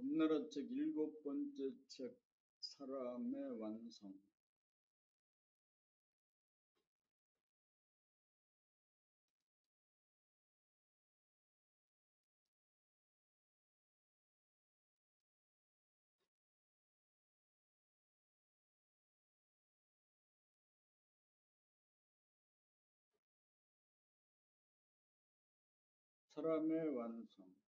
봄나라 책 7번째 책 사람의 완성. 사람의 완성.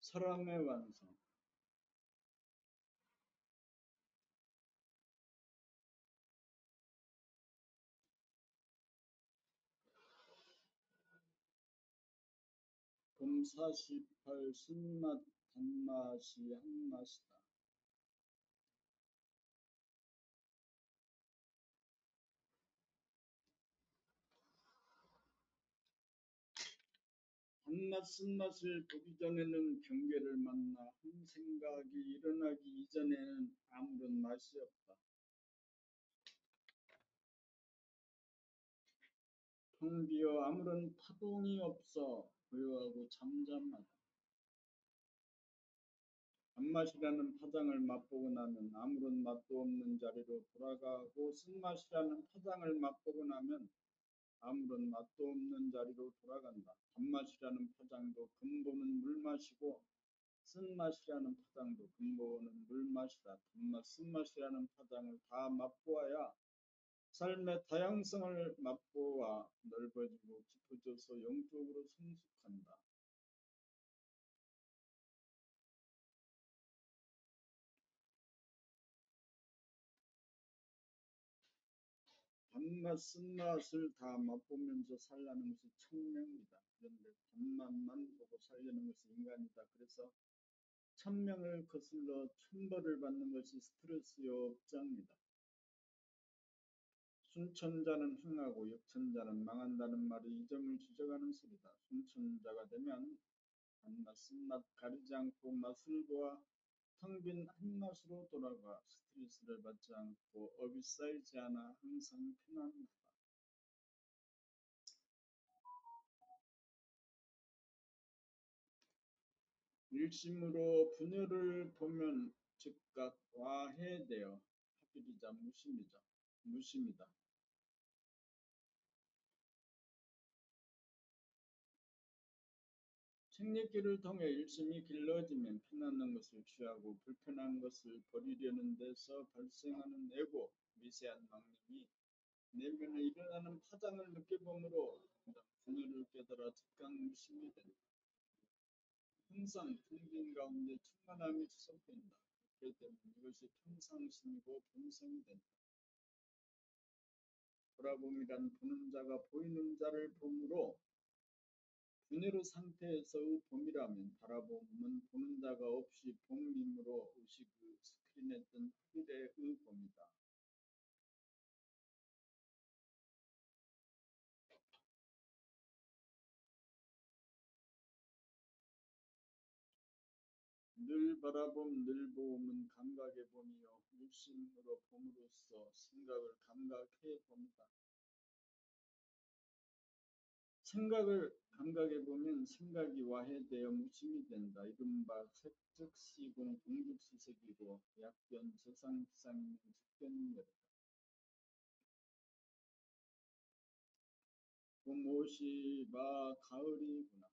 사람의 완성. 봄 48 쓴맛 단맛이 한맛이다. 단맛 쓴맛을 보기 전에는 경계를 만나 한 생각이 일어나기 이전에는 아무런 맛이 없다. 텅 비어 아무런 파동이 없어 고요하고 잠잠하다. 단맛이라는 파장을 맛보고 나면 아무런 맛도 없는 자리로 돌아가고 쓴맛이라는 파장을 맛보고 나면 아무런 맛도 없는 자리로 돌아간다. 단맛이라는 파장도 근본은 물맛이고 쓴맛이라는 파장도 근본은 물맛이다. 단맛, 쓴맛이라는 파장을 다 맛보아야 삶의 다양성을 맛보아 넓어지고 깊어져서 영적으로 성숙한다. 단맛, 쓴맛을 다 맛보면서 살라는 것이 천명이다. 그런데 단맛만 보고 살려는 것이 인간이다. 그래서 천명을 거슬러 천벌을 받는 것이 스트레스의 업장이다. 순천자는 흥하고 역천자는 망한다는 말이 이 점을 지적하는 소리다. 순천자가 되면 단맛, 쓴맛 가리지 않고 맛을 보아 텅 빈 한맛으로 돌아가 스트레스를 받지 않고 업이 쌓이지 않아 항상 편안하다. 일심으로 분열을 보면 즉각 와해되어 하필이자 무심이다. 책읽기를 통해 일심이 길러지면 편안한 것을 취하고 불편한 것을 버리려는 데서 발생하는 애고 미세한 망념이 내면에 일어나는 파장을 느껴보므로 분열을 깨달아 즉각 무심이 된다. 항상 텅빈 가운데 충만함이 지속된다. 그렇기 때문에 이것이 평상심이고 본성이 된다. 돌아봄이란 보는 자가 보이는 자를 보므로 분해로 상태에서의 봄이라면 바라봄은 보는 자가 없이 봄이므로 의식의 스크린에 뜬 하늘의 봄이다. 늘 바라봄 늘 보음은 감각의 봄이요 일심으로 봄으로써 생각을 감각해 봅니다. 생각을 감각해 보면 생각이 와해되어 무심이 된다. 이른바 색즉시공 동죽시색이고 약변 저상비상이면 즉변멸이다. 봄 옷이 마 가을이구나.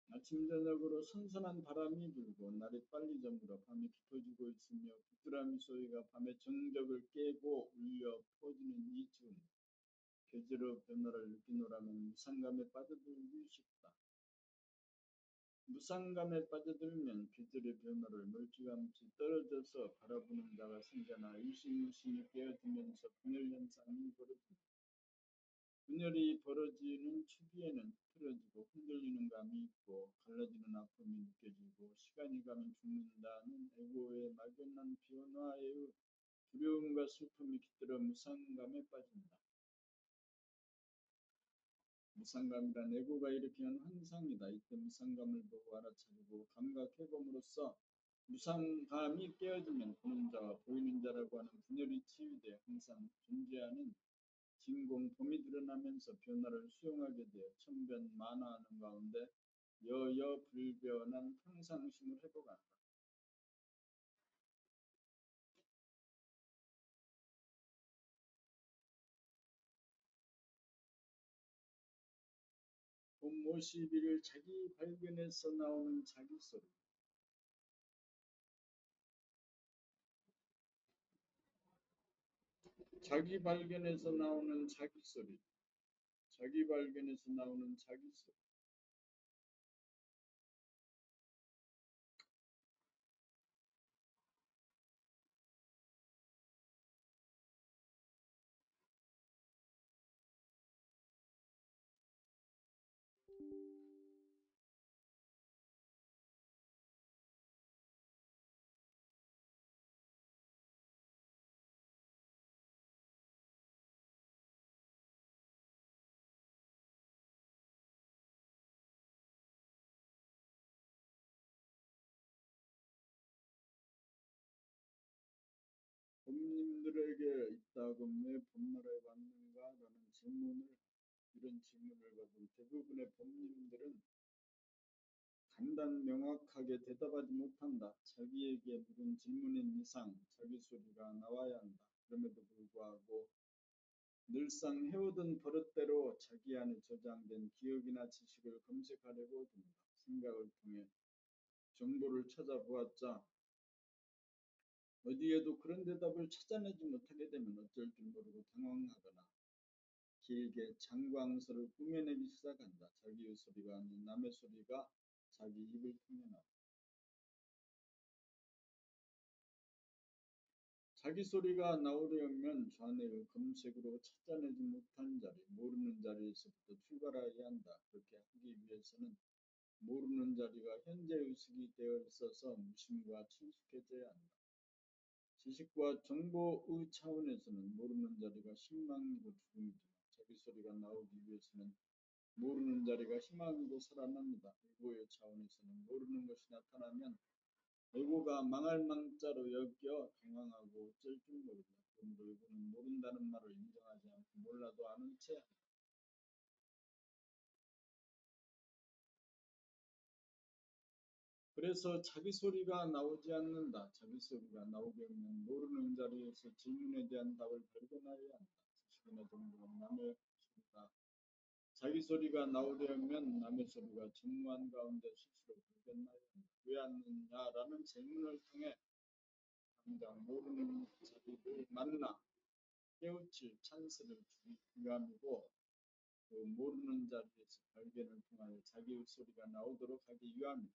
아침 저녁으로 선선한 바람이 불고 날이 빨리 저물어 밤이 깊어지고 있으며 부드러운 소리가 밤의 정적을 깨고 울려 퍼지는 이 즈음 계절의 변화를 느끼노라면 무상감에 빠져들기 쉽다. 무상감에 빠져들면 계절의 변화를 멀찌감치 떨어져서 바라보는 자가 생겨나 일심무심이 깨어지면서 분열현상이 벌어진다. 분열이 벌어지는 초기에는 틀어지고 흔들리는 감이 있고 갈라지는 아픔이 느껴지고 시간이 가면 죽는다는 에고의 막연한 변화의 두려움과 슬픔이 깃들어 무상감에 빠진다. 무상감이란 에고가 일으키는 환상이다. 이때 무상감을 보고 알아차리고 감각해봄으로써 무상감이 깨어지면 보는 자와 보이는 자라고 하는 분열이 치유되어 항상 존재하는 진공 봄이 드러나면서 변화를 수용하게 되어 천변만화하는 가운데 여여 불변한 평상심을 회복한다. 봄 51일 자기 발견에서 나오는 자기 소리. 자기 발견에서 나오는 자기 소리. 자기 발견에서 나오는 자기 소리. 봄님들에게 있다금 왜 봄나라에 왔는가? 라는 이런 질문을 받은 대부분의 봄님들은 간단 명확하게 대답하지 못한다. 자기에게 물은 질문인 이상 자기 소리가 나와야 한다. 그럼에도 불구하고 늘상 해오던 버릇대로 자기 안에 저장된 기억이나 지식을 검색하려고 든다. 생각을 통해 정보를 찾아보았자 어디에도 그런 대답을 찾아내지 못하게 되면 어쩔 줄 모르고 당황하거나 길게 장광설을 꾸며내기 시작한다. 자기의 소리가 아닌 남의 소리가 자기 입을 통해 나온다. 자기 소리가 나오려면 좌뇌의 검색으로 찾아내지 못한 자리, 모르는 자리에서부터 출발해야 한다. 그렇게 하기 위해서는 모르는 자리가 현재 의식이 되어 있어서 무심과 친숙해져야 한다. 지식과 정보의 차원에서는 모르는 자리가 신망이고 죽음이지만 자기 소리가 나오기 위해서는 모르는 자리가 희망이고 살아납니다. 에고의 차원에서는 모르는 것이 나타나면 에고가 망할 망자로 여겨 당황하고 어쩔 줄 모른다. 그러므로 에고는 모른다는 말을 인정하지 않고 몰라도 아는 채 한다. 그래서 자기 소리가 나오지 않는다. 자기 소리가 나오게 하면 모르는 자리에서 질문에 대한 답을 발견하여야 한다. 지식이나 정보는 남의 소리가 자기 소리가 나오려면 남의 소리가 전무한 가운데 스스로 발견하여야 한다. 왜 안 듣냐라는 질문을 통해 당장 모르는 자리를 만나 깨우칠 찬스를 주기 위함이고 그 모르는 자리에서 발견을 통하여 자기의 소리가 나오도록 하기 위함이다.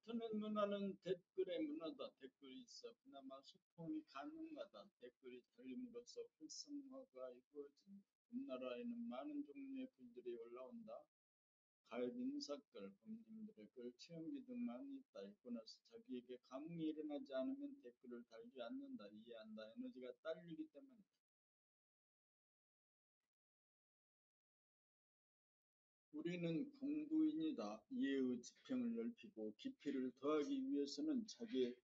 인터넷 문화는 댓글의 문화다. 댓글이 있어 그나마 소통이 가능하다. 댓글이 달림으로써 활성화가 이루어진다. 봄나라에는 많은 종류의 글들이 올라온다. 가입 인사글, 범님들의 글, 체험기 등 많이 있다. 읽고 나서 자기에게 감흥이 일어나지 않으면 댓글을 달지 않는다. 이해한다. 에너지가 딸리기 때문이다. 우리는 공부인이다. 이해의 지평을 넓히고 깊이를 더하기 위해서는 자기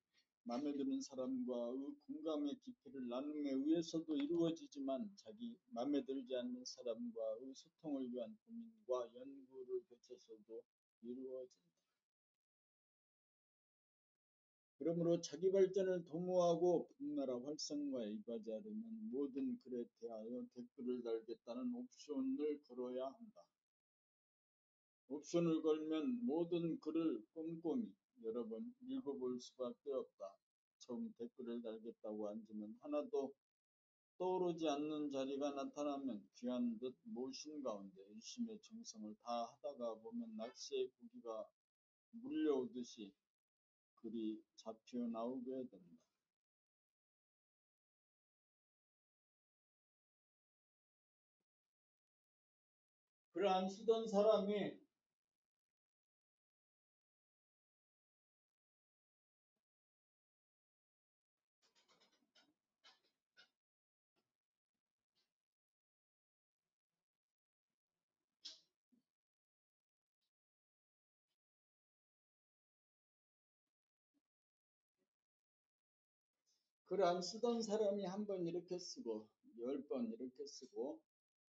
마음에 드는 사람과의 공감의 깊이를 나눔에 의해서도 이루어지지만 자기 마음에 들지 않는 사람과의 소통을 위한 고민과 연구를 거쳐서도 이루어진다. 그러므로 자기 발전을 도모하고 분나라 활성화에 이바지하려면 모든 글에 대하여 댓글을 달겠다는 옵션을 걸어야 한다. 옵션을 걸면 모든 글을 꼼꼼히 여러 번 읽어볼 수밖에 없다. 처음 댓글을 달겠다고 앉으면 하나도 떠오르지 않는 자리가 나타나면 귀한 듯 모신 가운데 일심의 정성을 다하다가 보면 낚시의 고기가 물려오듯이 글이 잡혀 나오게 된다. 글 안 쓰던 사람이 글 안 쓰던 사람이 한 번 이렇게 쓰고 10번 이렇게 쓰고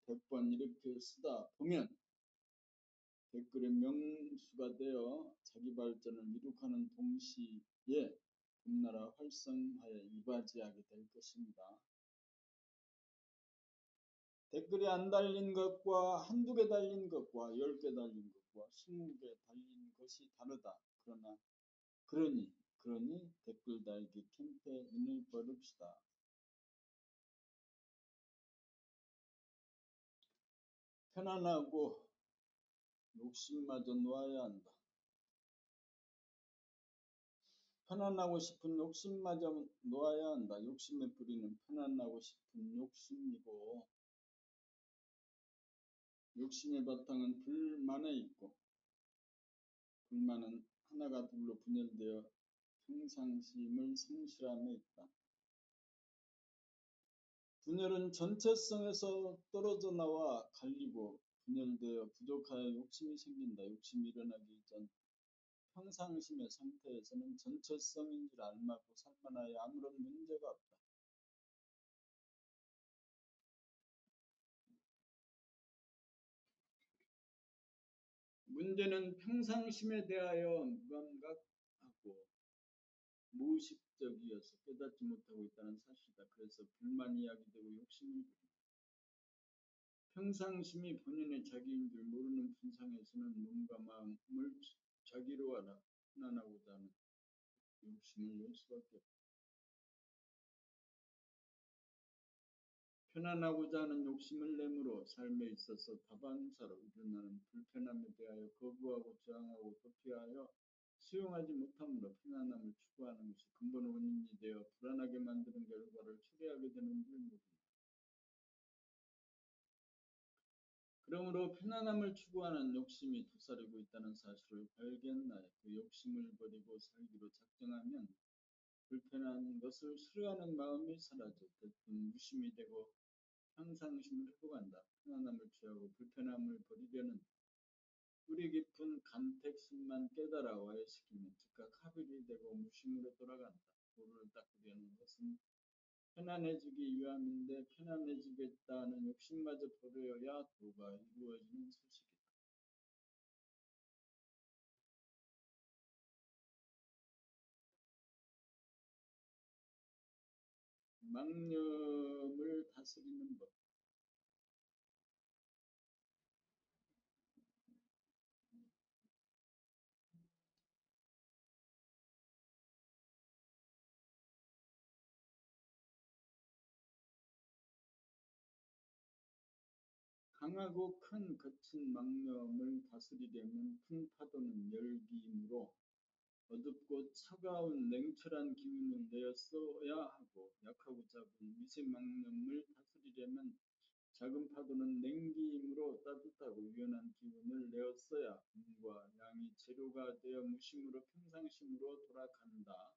100번 이렇게 쓰다 보면 댓글의 명수가 되어 자기 발전을 이룩하는 동시에 금나라 활성화에 이바지하게 될 것입니다. 댓글이 안 달린 것과 한두 개 달린 것과 10개 달린 것과 20개 달린 것이 다르다. 그러니 댓글 달기 캠페인을 벌읍시다. 편안하고 욕심마저 놓아야 한다. 편안하고 싶은 욕심마저 놓아야 한다. 욕심의 뿌리는 편안하고 싶은 욕심이고 욕심의 바탕은 불만에 있고 불만은 하나가 둘로 분열되어 평상심을 상실함에 있다. 분열은 전체성에서 떨어져 나와 갈리고 분열되어 부족하여 욕심이 생긴다. 욕심이 일어나기 전 평상심의 상태에서는 전체성인 줄 알맞고 살만하여 아무런 문제가 없다. 문제는 평상심에 대하여 무감각하고 무의식적이어서 깨닫지 못하고 있다는 사실이다. 그래서 불만이 야기되고 욕심이 부린다. 평상심이 본인의 자기인 줄 모르는 분상에서는 몸과 마음을 자기로 알아 편안하고자 하는 욕심을 낼 수밖에 없다. 편안하고자 하는 욕심을 내므로 삶에 있어서 다반사로 일어나는 불편함에 대하여 거부하고 저항하고 도피하여 수용하지 못함으로 편안함을 추구하는 것이 근본 원인이 되어 불안하게 만드는 결과를 초래하게 되는 줄 모른다. 그러므로 편안함을 추구하는 욕심이 도사리고 있다는 사실을 발견하여 그 욕심을 버리고 살기로 작정하면 불편한 것을 싫어하는 마음이 사라져 대뜸 무심이 되고 평상심을 회복한다. 편안함을 취하고 불편함을 버리려는 뿌리 깊은 간택심만 깨달아 와해시키면 즉각 합일이 되고 무심으로 돌아간다. 도를 닦으려는 것은 편안해지기 위함인데 편안해지겠다는 욕심마저 버려야 도가 이루어지는 소식이다. 망념을 다스리는 법. 강하고 큰 거친 망념을 다스리려면 큰 파도는 열기이므로 어둡고 차가운 냉철한 기운을 내어써야 하고 약하고 작은 미세망념을 다스리려면 작은 파도는 냉기이므로 따뜻하고 유연한 기운을 내어써야 음과 양이 재료가 되어 무심으로 평상심으로 돌아간다.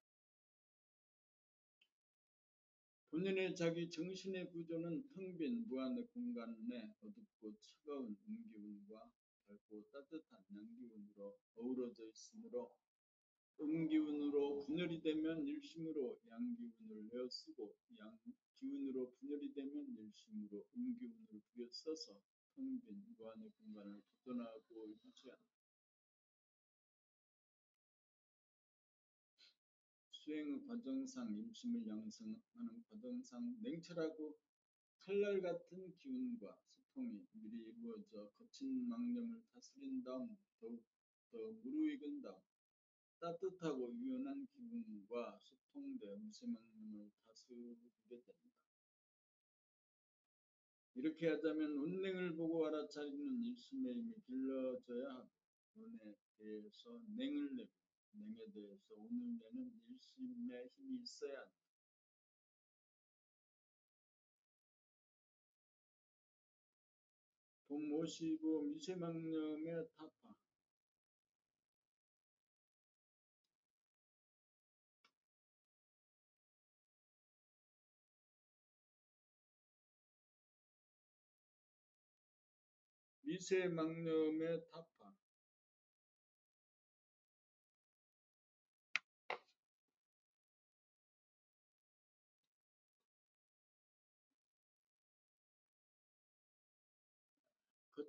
본인의 자기 정신의 구조는 텅 빈 무한의 공간 내 어둡고 차가운 음기운과 밝고 따뜻한 양기운으로 어우러져 있으므로 음기운으로 분열이 되면 일심으로 양기운을 내어쓰고 양기운으로 분열이 되면 일심으로 음기운을 부여써서 텅 빈 무한의 공간을 보존하고 유지한다. 수행의 과정상 임심을 양성하는 과정상 냉철하고 칼날 같은 기운과 소통이 미리 이루어져 거친 망념을 다스린 다음 더욱더 무르익은 다음 따뜻하고 유연한 기분과 소통되어 무쇠망념을 다스리게 됩니다. 이렇게 하자면 운냉을 보고 알아차리는 일심의 힘이 길러져야 하고 운에 대해서 냉을 내고 냉에 대해서 운을 내는 일심의 힘이 있어야 한다. 돈 모시고 미세망념의 타파. 미세망념의 타파.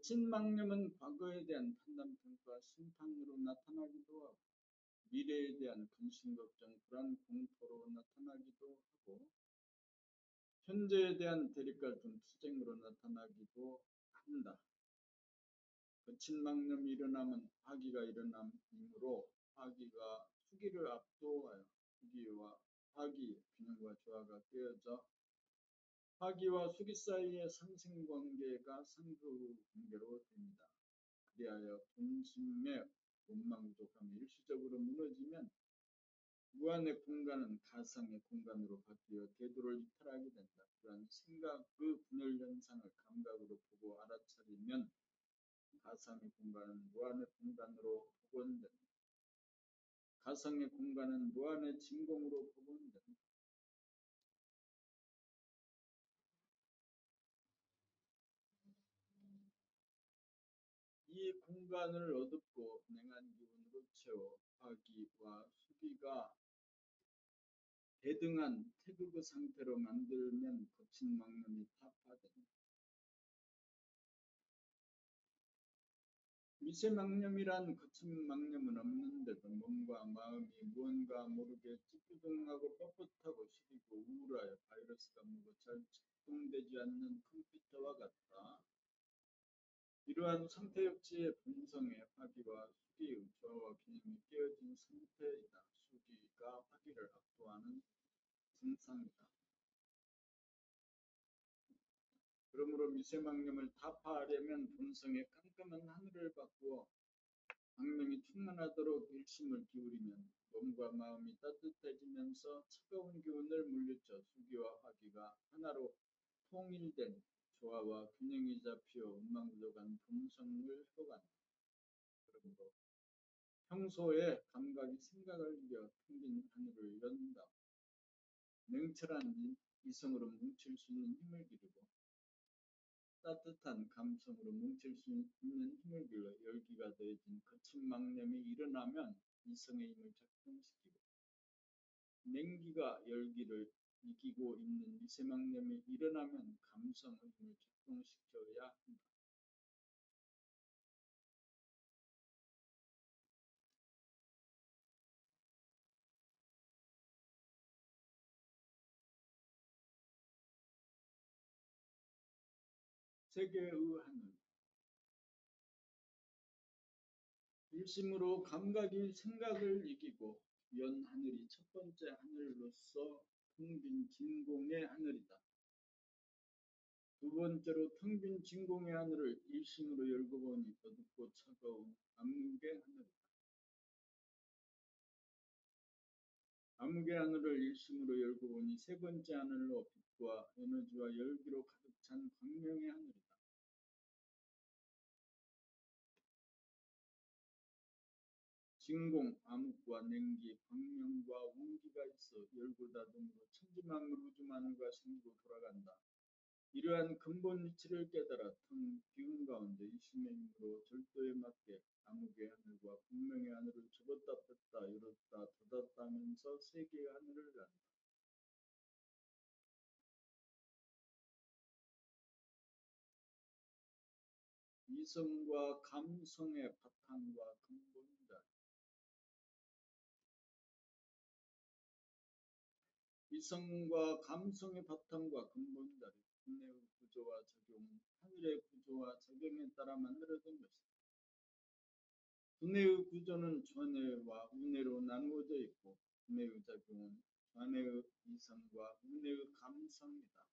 거친 망념은 과거에 대한 판단, 평가, 심판으로 나타나기도 하고 미래에 대한 근심, 걱정, 불안, 공포로 나타나기도 하고 현재에 대한 대립갈등, 투쟁으로 나타나기도 한다. 거친 망념이 일어나면 화기가 일어남이므로 화기가 수기를 압도하여 수기와 화기, 균형과 조화가 깨어져 화기와 수기 사이의 상생관계가 상극관계로 됩니다. 그리하여 분심의 원망부족함이 일시적으로 무너지면 무한의 공간은 가상의 공간으로 바뀌어 대도를 이탈하게 된다. 그러한 생각의 분열 현상을 감각으로 보고 알아차리면 가상의 공간은 무한의 공간으로 복원된다. 가상의 공간은 무한의 진공으로 복원된다. 이 공간을 어둡고 냉한 기운으로 채워 화기와 수기가 대등한 태극의 상태로 만들면 거친 망념이 타파된다. 미세망념이란 거친 망념은 없는데도 몸과 마음이 무언가 모르게 찌뿌둥하고 뻣뻣하고 시리고 우울하여 바이러스가 묻어 잘 작동되지 않는 컴퓨터와 같다. 이러한 상태역지의 본성의 화기와 수기의 조화와 균형이 깨어진 상태이다. 수기가 화기를 압도하는 증상이다. 그러므로 미세망념을 타파하려면 본성의 깜깜한 하늘을 바꾸어 광명이 충만하도록 일심을 기울이면 몸과 마음이 따뜻해지면서 차가운 기운을 물리쳐 수기와 화기가 하나로 통일된 조화와 균형이 잡혀 운망부족한 본성을 회복한다. 그러므로 평소에 감각이 생각을 이겨 텅빈 하늘을 연다. 냉철한 이성으로 뭉칠 수 있는 힘을 기르고 따뜻한 감성으로 뭉칠 수 있는 힘을 길러 열기가 더해진 거친 망념이 일어나면 이성의 힘을 작동시키고 냉기가 열기를 이기고 있는 미세망념이 일어나면 감성의 힘을 작동시켜야 한다. 세계의 하늘. 일심으로 감각이 생각을 이기고 연 하늘이 첫 번째 하늘로서 텅 빈 진공의 하늘이다. 두 번째로 텅 빈 진공의 하늘을 일심으로 열고 보니 어둡고 차가운 암흑의 하늘이다. 암흑의 하늘을 일심으로 열고 보니 세 번째 하늘로 빛과 에너지와 열기로 가득 찬 광명의 하늘이다. 진공, 암흑과 냉기, 광명과 온기가 있어 열고 닫음으로 천지만물 우주만물과 생기고 돌아간다. 이러한 근본 이치를 깨달아 텅 비운 가운데 일심의 힘으로 절도에 맞게 암흑의 하늘과 광명의 하늘을 접었다 폈다 열었다 닫았다 하면서 세 개의 하늘을 난다. 이성과 감성의 바탕과 근본이다. 이성과 감성의 바탕과 근본이 다른 분해의 구조와 적용은 하늘의 구조와 적용에 따라 만들어진 것입니다. 분해의 구조는 좌뇌와 우뇌로 나누어져 있고 분해의 작용은 좌뇌의 이성과 우뇌의 감성이다.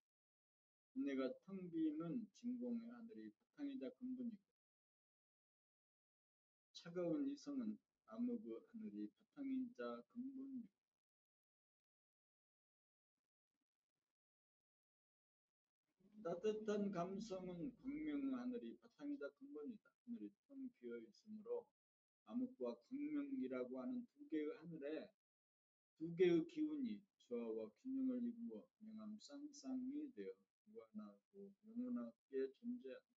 분해가 텅 비는 진공의 하늘이 바탕이자 근본이고 차가운 이성은 암흑의 하늘이 바탕이자 근본이고 따뜻한 감성은 광명의 하늘이 바탕이자 근본이다. 하늘이 텅 비어 있으므로 암흑과 광명이라고 하는 두 개의 하늘에 두 개의 기운이 조화와 균형을 이루어 명암 쌍쌍이 되어 무한하고 영원하게 존재한다.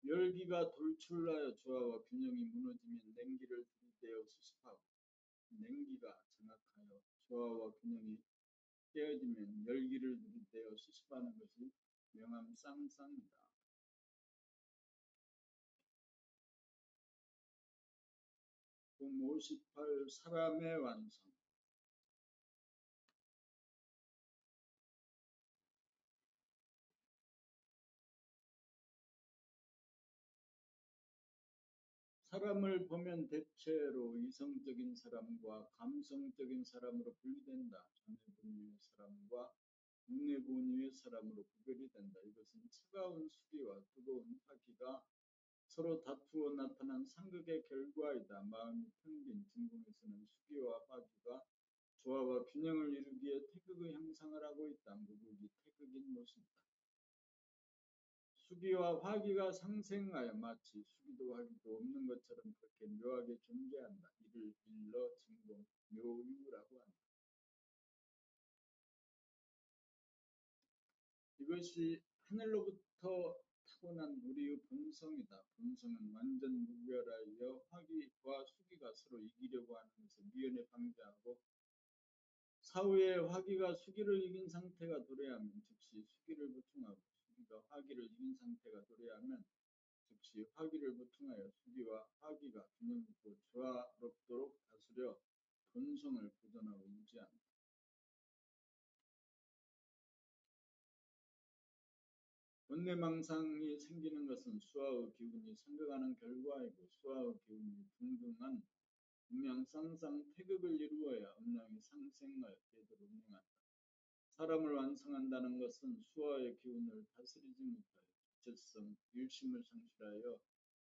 열기가 돌출하여 조화와 균형이 무너지면 냉기를 들이대어 수습하고 냉기가 정확하여 조화와 균형이 깨어지면 열기를 들이대어 수습하는 것이 명암 쌍쌍이다. 동 58 사람의 완성. 사람을 보면 대체로 이성적인 사람과 감성적인 사람으로 분리된다. 자매분류의 사람과 문내분류의 사람으로 구별이 된다. 이것은 차가운 수기와 뜨거운 화기가 서로 다투어 나타난 상극의 결과이다. 마음이 텅빈 진공에서는 수기와 화기가 조화와 균형을 이루기에 태극의 형상을 하고 있다. 무극이 태극인 모습이다. 수기와 화기가 상생하여 마치 수기도 화기도 없는 것처럼 그렇게 묘하게 존재한다. 이를 일러 진공 묘유라고 한다. 이것이 하늘로부터 타고난 우리의 본성이다. 본성은 완전 무별하여 화기와 수기가 서로 이기려고 하는 것을 미연에 방지하고 사후에 화기가 수기를 이긴 상태가 도래하면 즉시 수기를 보충하고 수기가 화기를 이긴 상태가 도래하면 즉시 화기를 보충하여 수기와 화기가 균형 있고 조화롭도록 다스려 본성을 보존하고 유지한다. 원내망상이 생기는 것은 수화의 기운이 상극하는 결과이고 수화의 기운이 붕등한 음양쌍상 태극을 이루어야 음양이 상생하여 제대로 운행한다. 사람을 완성한다는 것은 수화의 기운을 다스리지 못하여 주체성, 일심을 상실하여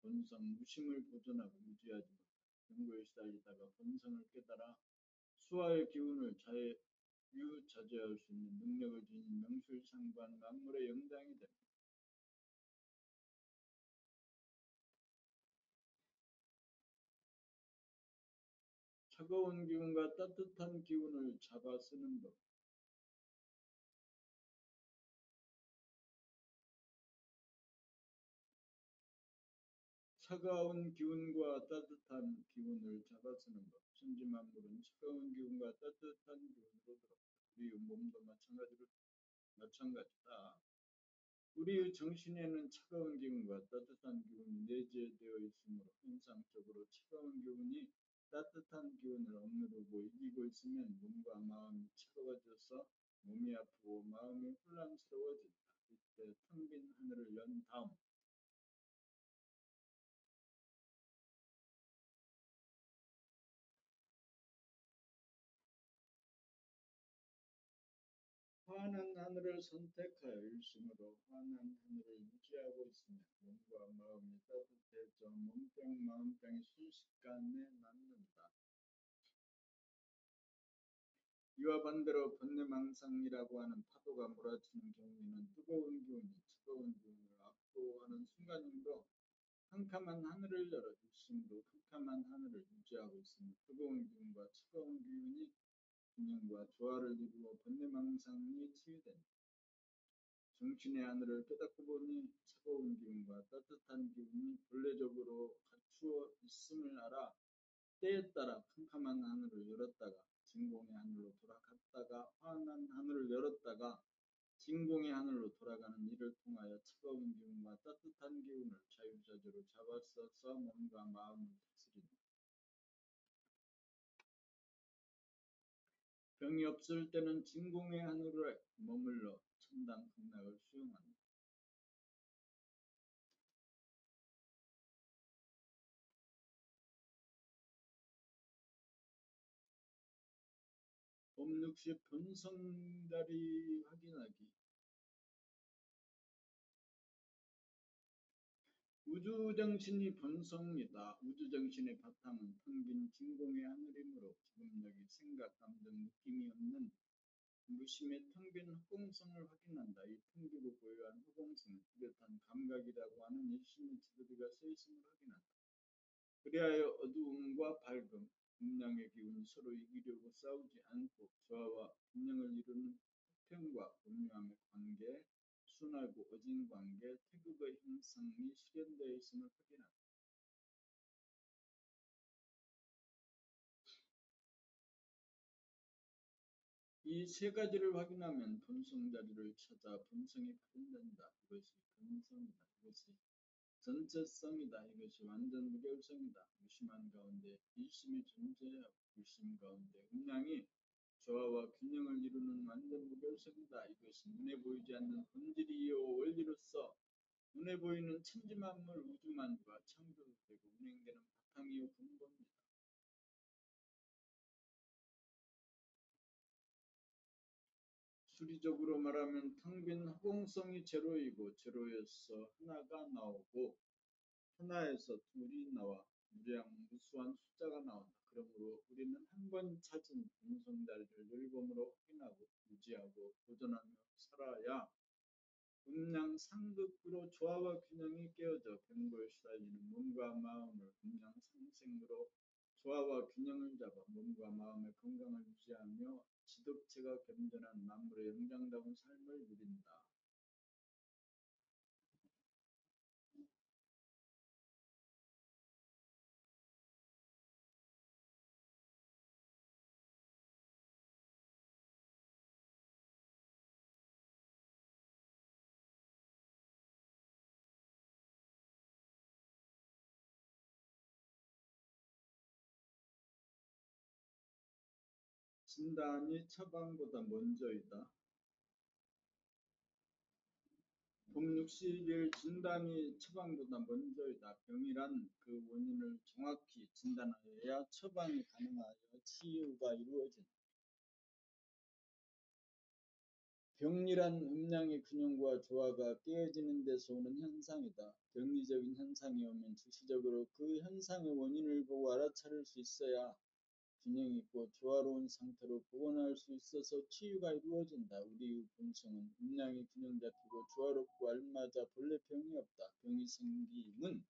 본성, 무심을 보존하고 유지하지 못하여 경고에 시달리다가 본성을 깨달아 수화의 기운을 자유자재할 수 있는 능력을 지닌 명실상부한 만물의 영장이 됩니다. 차가운 기운과 따뜻한 기운을 잡아 쓰는 법. 차가운 기운과 따뜻한 기운을 잡아 쓰는 법. 천지만물은 차가운 기운과 따뜻한 기운으로 들어옵니다. 우리의 몸도 마찬가지다. 우리의 정신에는 차가운 기운과 따뜻한 기운이 내재되어 있으므로 현상적으로 차가운 기운이 따뜻한 기운을 억누르고 이기고 있으면 몸과 마음이 차가워져서 몸이 아프고 마음이 혼란스러워진다. 이때 텅 빈 하늘을 연 다음 환한 하늘을 선택하여 일심으로 환한 하늘을 유지하고 있으면 몸과 마음이 따뜻해져 몸병 마음병이 순식간에 낫는다. 이와 반대로 번뇌망상이라고 하는 파도가 몰아치는 경우에는 뜨거운 기운이 차가운 기운을 압도하는 순간이므로 캄캄한 하늘을 열어 일심으로 캄캄한 하늘을 유지하고 있으며 뜨거운 기운과 차가운 기운이 균형과 조화를 이루어 번뇌망상이 치유된다. 정신의 하늘을 깨닫고 보니 차가운 기운과 따뜻한 기운이 본래적으로 갖추어 있음을 알아 때에 따라 캄캄한 하늘을 열었다가 진공의 하늘로 돌아갔다가 환한 하늘을 열었다가 진공의 하늘로 돌아가는 이를 통하여 차가운 기운과 따뜻한 기운을 자유자재로 잡아써서 몸과 마음을 다스린다. 병이 없을 때는 진공의 하늘에 머물러 천당 극락을 수용한다. 봄육시 본성자리 확인하기. 우주정신이 본성이다. 우주정신의 바탕은 텅 빈 진공의 하늘이므로 지금여기 생각, 감정, 느낌이 없는 무심의 텅 빈 허공성을 확인한다. 이 텅비고 고요한 허공성은 뚜렷한 감각이라고 하는 일심의 지도리가 서있음을 확인한다. 그리하여 어두움과 밝음, 음양의 기운이 서로 이기려고 싸우지 않고 조화와 균형을 이루는 화평과 온유함의 관계, 순하고 어진 관계, 태극의 형상이 실현되어 있음을 확인한다. 이 세 가지를 확인하면 본성자리를 찾아 본성이 발현된다. 이것이 본성이다. 이것이 전체성이다. 이것이 완전 무결성이다. 무심한 가운데 일심이 존재하고 불심 가운데 음양이 조화와 균형을 이루는 완전 무결성이다. 이것이 눈에 보이지 않는 본질이요 원리로서 눈에 보이는 천지만물 우주만주가 창조되고 운행되는 바탕이요 근본이다. 수리적으로 말하면 텅 빈 허공성이 제로이고 제로에서 하나가 나오고 하나에서 둘이 나와 무수한 숫자가 나온다. 그러므로 우리는 한 번 찾은 본성자리를 늘봄으로 확인하고 유지하고 도전하며 살아야 음양 상극으로 조화와 균형이 깨어져 병고에 시달리는 몸과 마음을 음양 상생으로 조화와 균형을 잡아 몸과 마음의 건강을 유지하며 지덕체가 겸전한 만물의 영장다운 삶을 누린다. 진단이 처방보다 먼저이다. 봄60일 진단이 처방보다 먼저이다. 병이란 그 원인을 정확히 진단하여야 처방이 가능하여 치유가 이루어진다. 병리란 음양의 균형과 조화가 깨어지는 데서 오는 현상이다. 병리적인 현상이 오면 즉시적으로 그 현상의 원인을 보고 알아차릴 수 있어야 균형 있고 조화로운 상태로 복원할 수 있어서 치유가 이루어진다. 우리의 본성은 음양이 균형 잡히고 조화롭고 알맞아 본래 병이 없다. 병이 생김은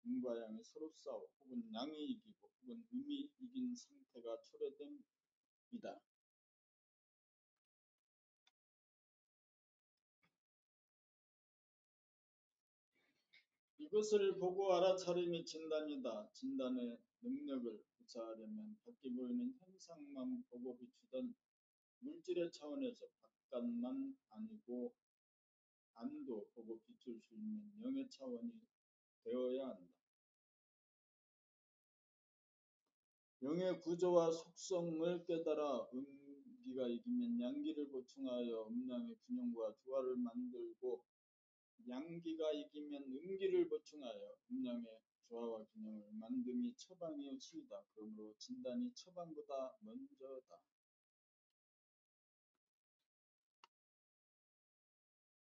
음과 양이 서로 싸워 혹은 양이 이기고 혹은 음이 이긴 상태가 초래됨이다. 이것을 보고 알아차림이 진단이다. 진단의 능력을 구사하려면 밖에 보이는 현상만 보고 비추던 물질의 차원에서 바깥만 아니고 안도 보고 비출 수 있는 영의 차원이 되어야 한다. 영의 구조와 속성을 깨달아 음기가 이기면 양기를 보충하여 음양의 균형과 조화를 만들고 양기가 이기면 음기를 보충하여 음양의 조화와 균형을 만듦이 처방이요 치유다. 그러므로 진단이 처방보다 먼저다.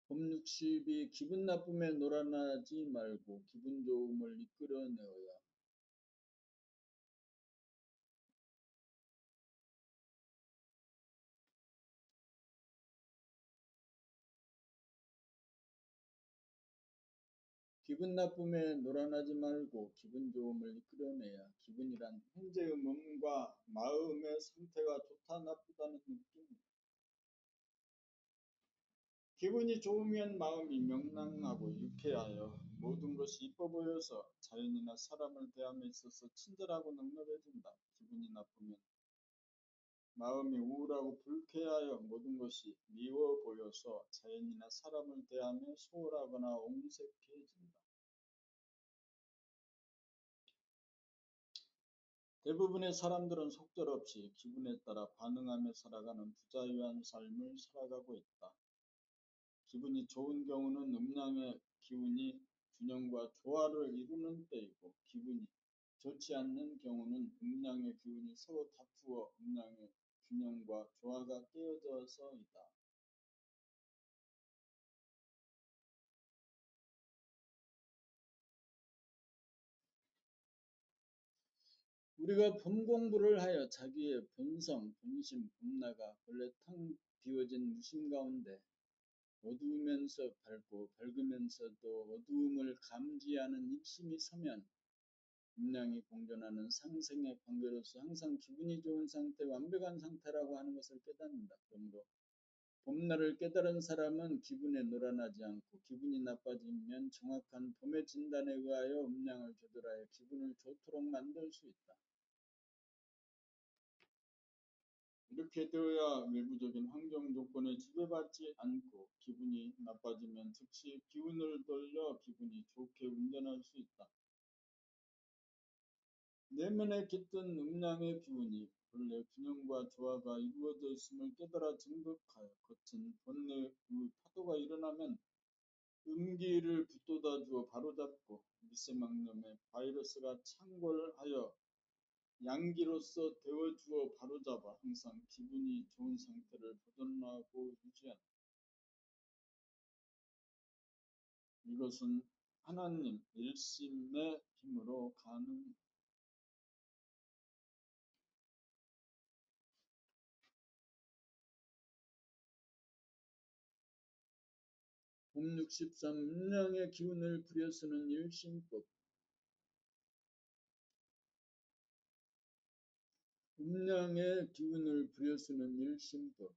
봄60이 기분 나쁨에 놀아나지 말고 기분 좋음을 이끌어내어야 기분 나쁨에 놀아나지 말고 기분 좋음을 이끌어내야 기분이란 현재의 몸과 마음의 상태가 좋다 나쁘다는 느낌이다. 기분이 좋으면 마음이 명랑하고 유쾌하여 모든 것이 이뻐 보여서 자연이나 사람을 대함에 있어서 친절하고 넉넉해진다. 기분이 나쁘면 마음이 우울하고 불쾌하여 모든 것이 미워 보여서 자연이나 사람을 대하며 소홀하거나 옹색해진다. 대부분의 사람들은 속절없이 기분에 따라 반응하며 살아가는 부자유한 삶을 살아가고 있다. 기분이 좋은 경우는 음양의 기운이 균형과 조화를 이루는 때이고, 기분이 좋지 않는 경우는 음양의 기운이 서로 다투어 음양의 균형과 조화가 깨어져서이다. 우리가 법 공부를 하여 자기의 본성, 본심, 본나가 본래 텅 비워진 무심 가운데 어두우면서 밝고 밝으면서도 어두움을 감지하는 입심이 서면 음양이 공존하는 상생의 관계로서 항상 기분이 좋은 상태, 완벽한 상태라고 하는 것을 깨닫는다. 그러므로 봄날을 깨달은 사람은 기분에 놀아나지 않고 기분이 나빠지면 정확한 봄의 진단에 의하여 음양을 조절하여 기분을 좋도록 만들 수 있다. 이렇게 되어야 외부적인 환경 조건에 지배받지 않고 기분이 나빠지면 즉시 기운을 돌려 기분이 좋게 운전할 수 있다. 내면에 깃든 음양의 기운이 본래 균형과 조화가 이루어져 있음을 깨달아 증득하여 거친 본래의 파도가 일어나면 음기를 붙돋아 주어 바로잡고 미세망념의 바이러스가 창궐하여 양기로서 데워주어 바로잡아 항상 기분이 좋은 상태를 보존하고 유지한다. 이것은 하나님 일심의 힘으로 가능합니다. 봄 63 음양의 기운을 부려 쓰는 일심법. 음양의 기운을 부려 쓰는 일심법.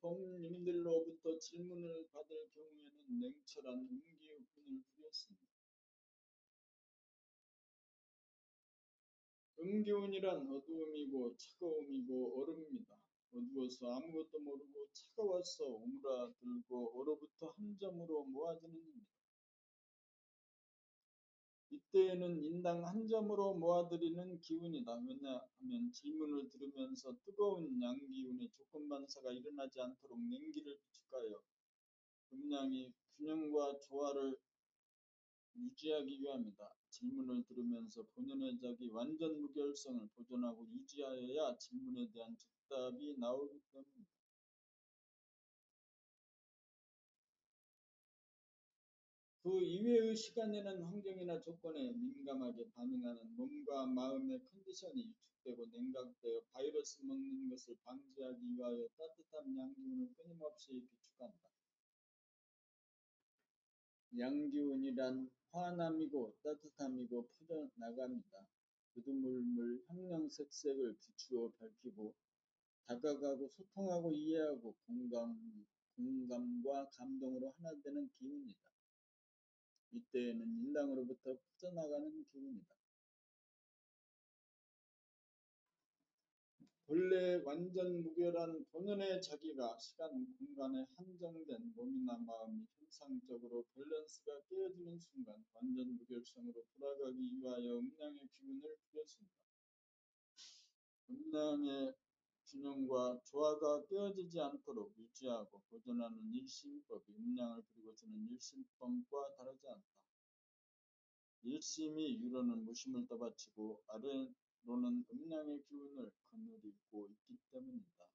봄님들로부터 질문을 받을 경우에는 냉철한 음기의 운을 부렸습니다. 음기운이란 어두움이고 차가움이고 얼음입니다. 어두워서 아무것도 모르고 차가워서 오므라들고 얼어붙어 한 점으로 모아지는 입니다. 이때에는 인당 한 점으로 모아들이는 기운이다. 왜냐하면 질문을 들으면서 뜨거운 양기운의 조건반사가 일어나지 않도록 냉기를 비축하여 음양이 균형과 조화를 유지하기 위함이다. 질문을 들으면서 본연의 자기 완전 무결성을 보존하고 유지하여야 질문에 대한 즉답이 나오기 때문이다. 그 이외의 시간에는 환경이나 조건에 민감하게 반응하는 몸과 마음의 컨디션이 위축되고 냉각되어 바이러스 먹는 것을 방지하기 위하여 따뜻한 양기운을 끊임없이 비축한다. 양기운이란 환함이고 따뜻함이고 퍼져나갑니다. 부두물물 형형색색을 비추어 밝히고 다가가고 소통하고 이해하고 공감과 감동으로 하나 되는 기운이다. 이때에는 인당으로부터 퍼져나가는 기운이다. 본래 완전 무결한 본연의 자기가 시간, 공간에 한정된 몸이나 마음이 현상적으로 밸런스가 깨어지는 순간 완전 무결성으로 돌아가기 위하여 음양의 기운을 부렸습니다. 음양의 균형과 조화가 깨어지지 않도록 유지하고 보존하는 일심법이 음양을 그리고 주는 일심법과 다르지 않다. 일심이 위로는 무심을 떠받치고 아래로는 음양의 기운을 거느리고 있기 때문이다.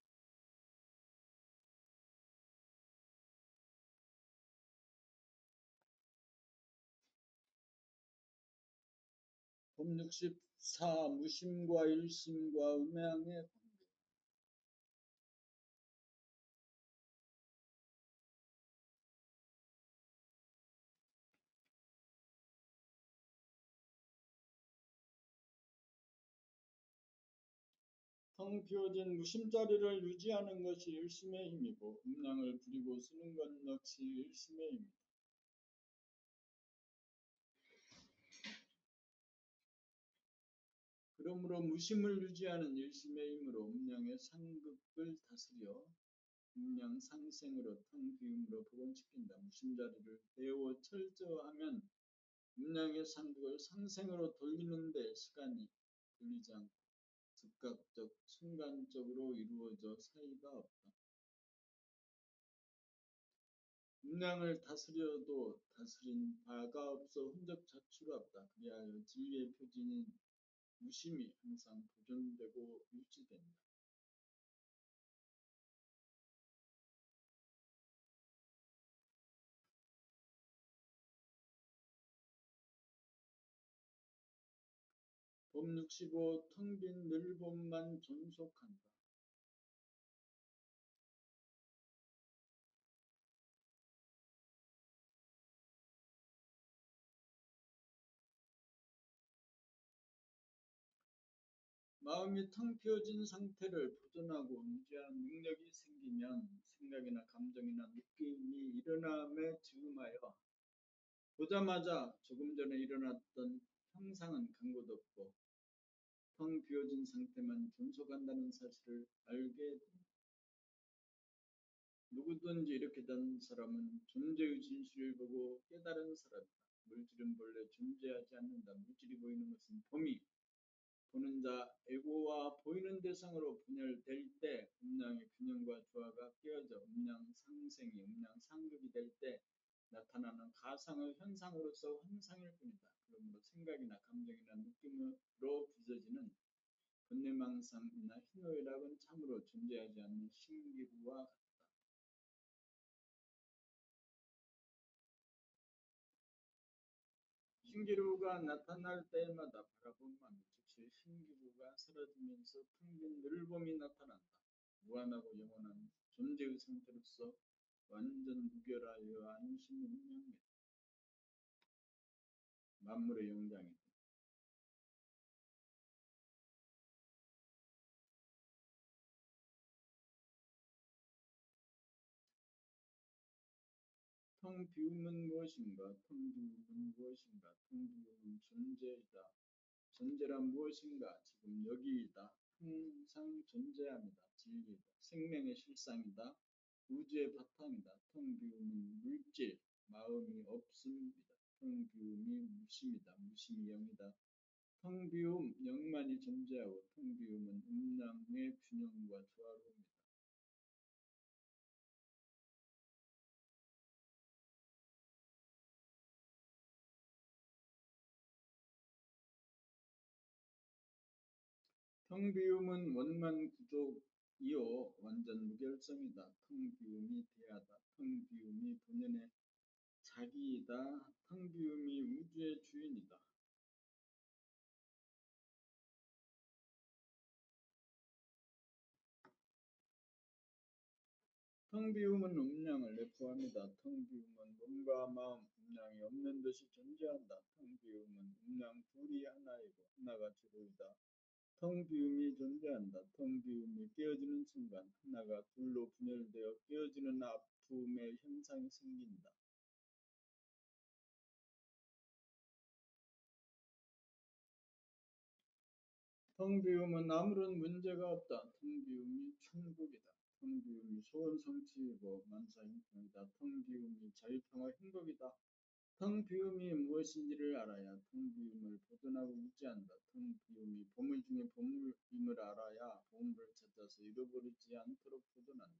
봄 64 무심과 일심과 음양의 관계. 텅 비어진 무심자리를 유지하는 것이 일심의 힘이고 음량을 부리고 쓰는 것 역시 일심의 힘이다. 그러므로 무심을 유지하는 일심의 힘으로 음량의 상극을 다스려 음량 상생으로 텅 비움으로 복원시킨다. 무심자리를 배워 철저하면 음량의 상극을 상생으로 돌리는 데 시간이 걸리지 않고 즉각적 순간적으로 이루어져 사이가 없다. 음량을 다스려도 다스린 바가 없어 흔적 자취가 없다. 그리하여 진리의 표징인 무심이 항상 보존되고 유지된다. 봄 65 텅 빈 늘봄만 존속한다. 마음이 텅 비어진 상태를 보존하고 유지하는 능력이 생기면 생각이나 감정이나 느낌이 일어남에 즈음하여 보자마자 조금 전에 일어났던 형상은 간 곳 없고 텅 비어진 상태만 존속한다는 사실을 알게 됩니다. 누구든지 이렇게 된 사람은 존재의 진실을 보고 깨달은 사람이다. 물질은 본래 존재하지 않는다. 물질이 보이는 것은 범위, 보는 자, 에고와 보이는 대상으로 분열될 때 음량의 균형과 조화가 깨어져 음량 상생이 음량 상극이 될 때 나타나는 가상의 현상으로서 환상일 뿐이다. 그러므로 생각이나 감정이나 느낌으로 빚어지는 번뇌망상이나 희노애락은 참으로 존재하지 않는 신기루와 같다. 신기루가 나타날 때마다 바라보면 즉시 신기루가 사라지면서 텅 빈 늘봄이 나타난다. 무한하고 영원한 존재의 상태로서 완전 무결하여 안심운명이다. 만물의 영장이다. 텅 비움은 무엇인가? 텅 비움은 무엇인가? 텅 비움은 존재이다. 존재란 무엇인가? 지금 여기이다. 항상 존재합니다. 진리이다. 생명의 실상이다. 우주의 바탕이다. 텅 비움은 물질, 마음이 없음이다. 텅 비움이 무심이다. 무심이 영이다. 텅 비움, 영만이 존재하고 텅 비움은 음량의 균형과 조화로움이다. 텅 비움은 원만 구족이요 완전 무결성이다. 텅 비움이 대하다. 텅 비움이 본연의 자기이다. 텅 비움이 우주의 주인이다. 텅 비움은 음량을 내포합니다. 텅 비움은 몸과 마음, 음량이 없는 듯이 존재한다. 텅 비움은 음량 둘이 하나이고 하나가 주로이다. 텅 비움이 존재한다. 텅 비움이 깨어지는 순간 하나가 둘로 분열되어 깨어지는 아픔의 현상이 생긴다. 텅 비움은 아무런 문제가 없다. 텅 비움이 천국이다. 텅 비움이 소원 성취이고 만사 형통이다. 텅 비움이 자유평화 행복이다. 텅 비움이 무엇인지를 알아야 텅 비움을 보존하고 유지한다. 텅 비움이 보물 중에 보물임을 알아야 보물을 찾아서 잃어버리지 않도록 보존한다.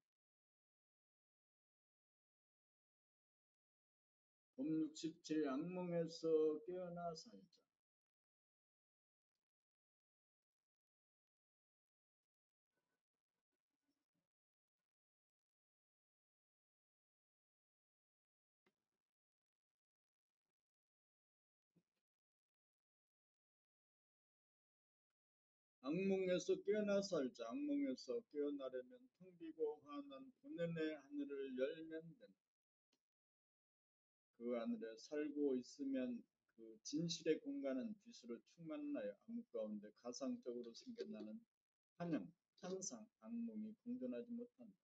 봄 67 악몽에서 깨어나 살자. 악몽에서 깨어나 살자. 악몽에서 깨어나려면 텅 비고 환한 본연의 하늘을 열면 된다. 그 하늘에 살고 있으면 그 진실의 공간은 빛으로 충만하여 암흑 가운데 가상적으로 생겨나는 환영, 항상 악몽이 공존하지 못한다.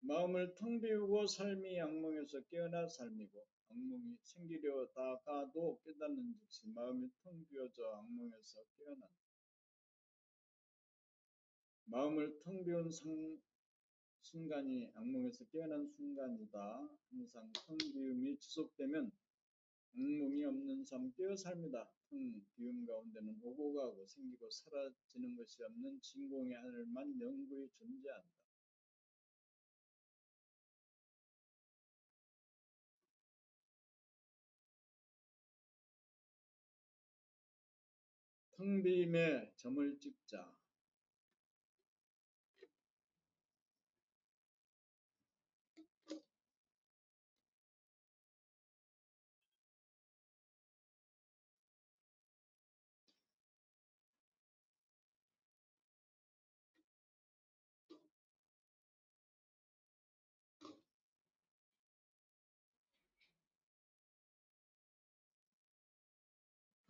마음을 텅 비우고 삶이 악몽에서 깨어난 삶이고 악몽이 생기려다가도 깨닫는 즉시 마음이 텅 비어져 악몽에서 깨어난다. 마음을 텅 비운 순간이 악몽에서 깨어난 순간이다. 항상 텅 비움이 지속되면 악몽이 없는 삶, 깨어 삶이다. 텅 비움 가운데는 오고 가고 생기고 사라지는 것이 없는 진공의 하늘만 영구히 존재한다. 텅 비임에 점을 찍자.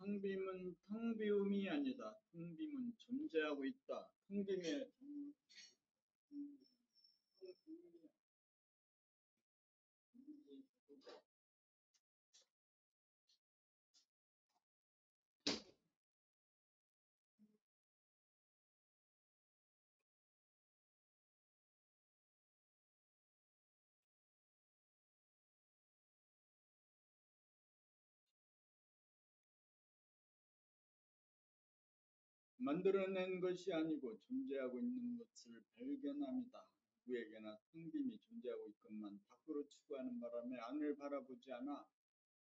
텅 빔은 텅 비움이 아니다. 텅 빔은 존재하고 있다. 텅 빔에 만들어낸 것이 아니고 존재하고 있는 것을 발견합니다. 누구에게나 텅 빔이 존재하고 있건만 밖으로 추구하는 바람에 안을 바라보지 않아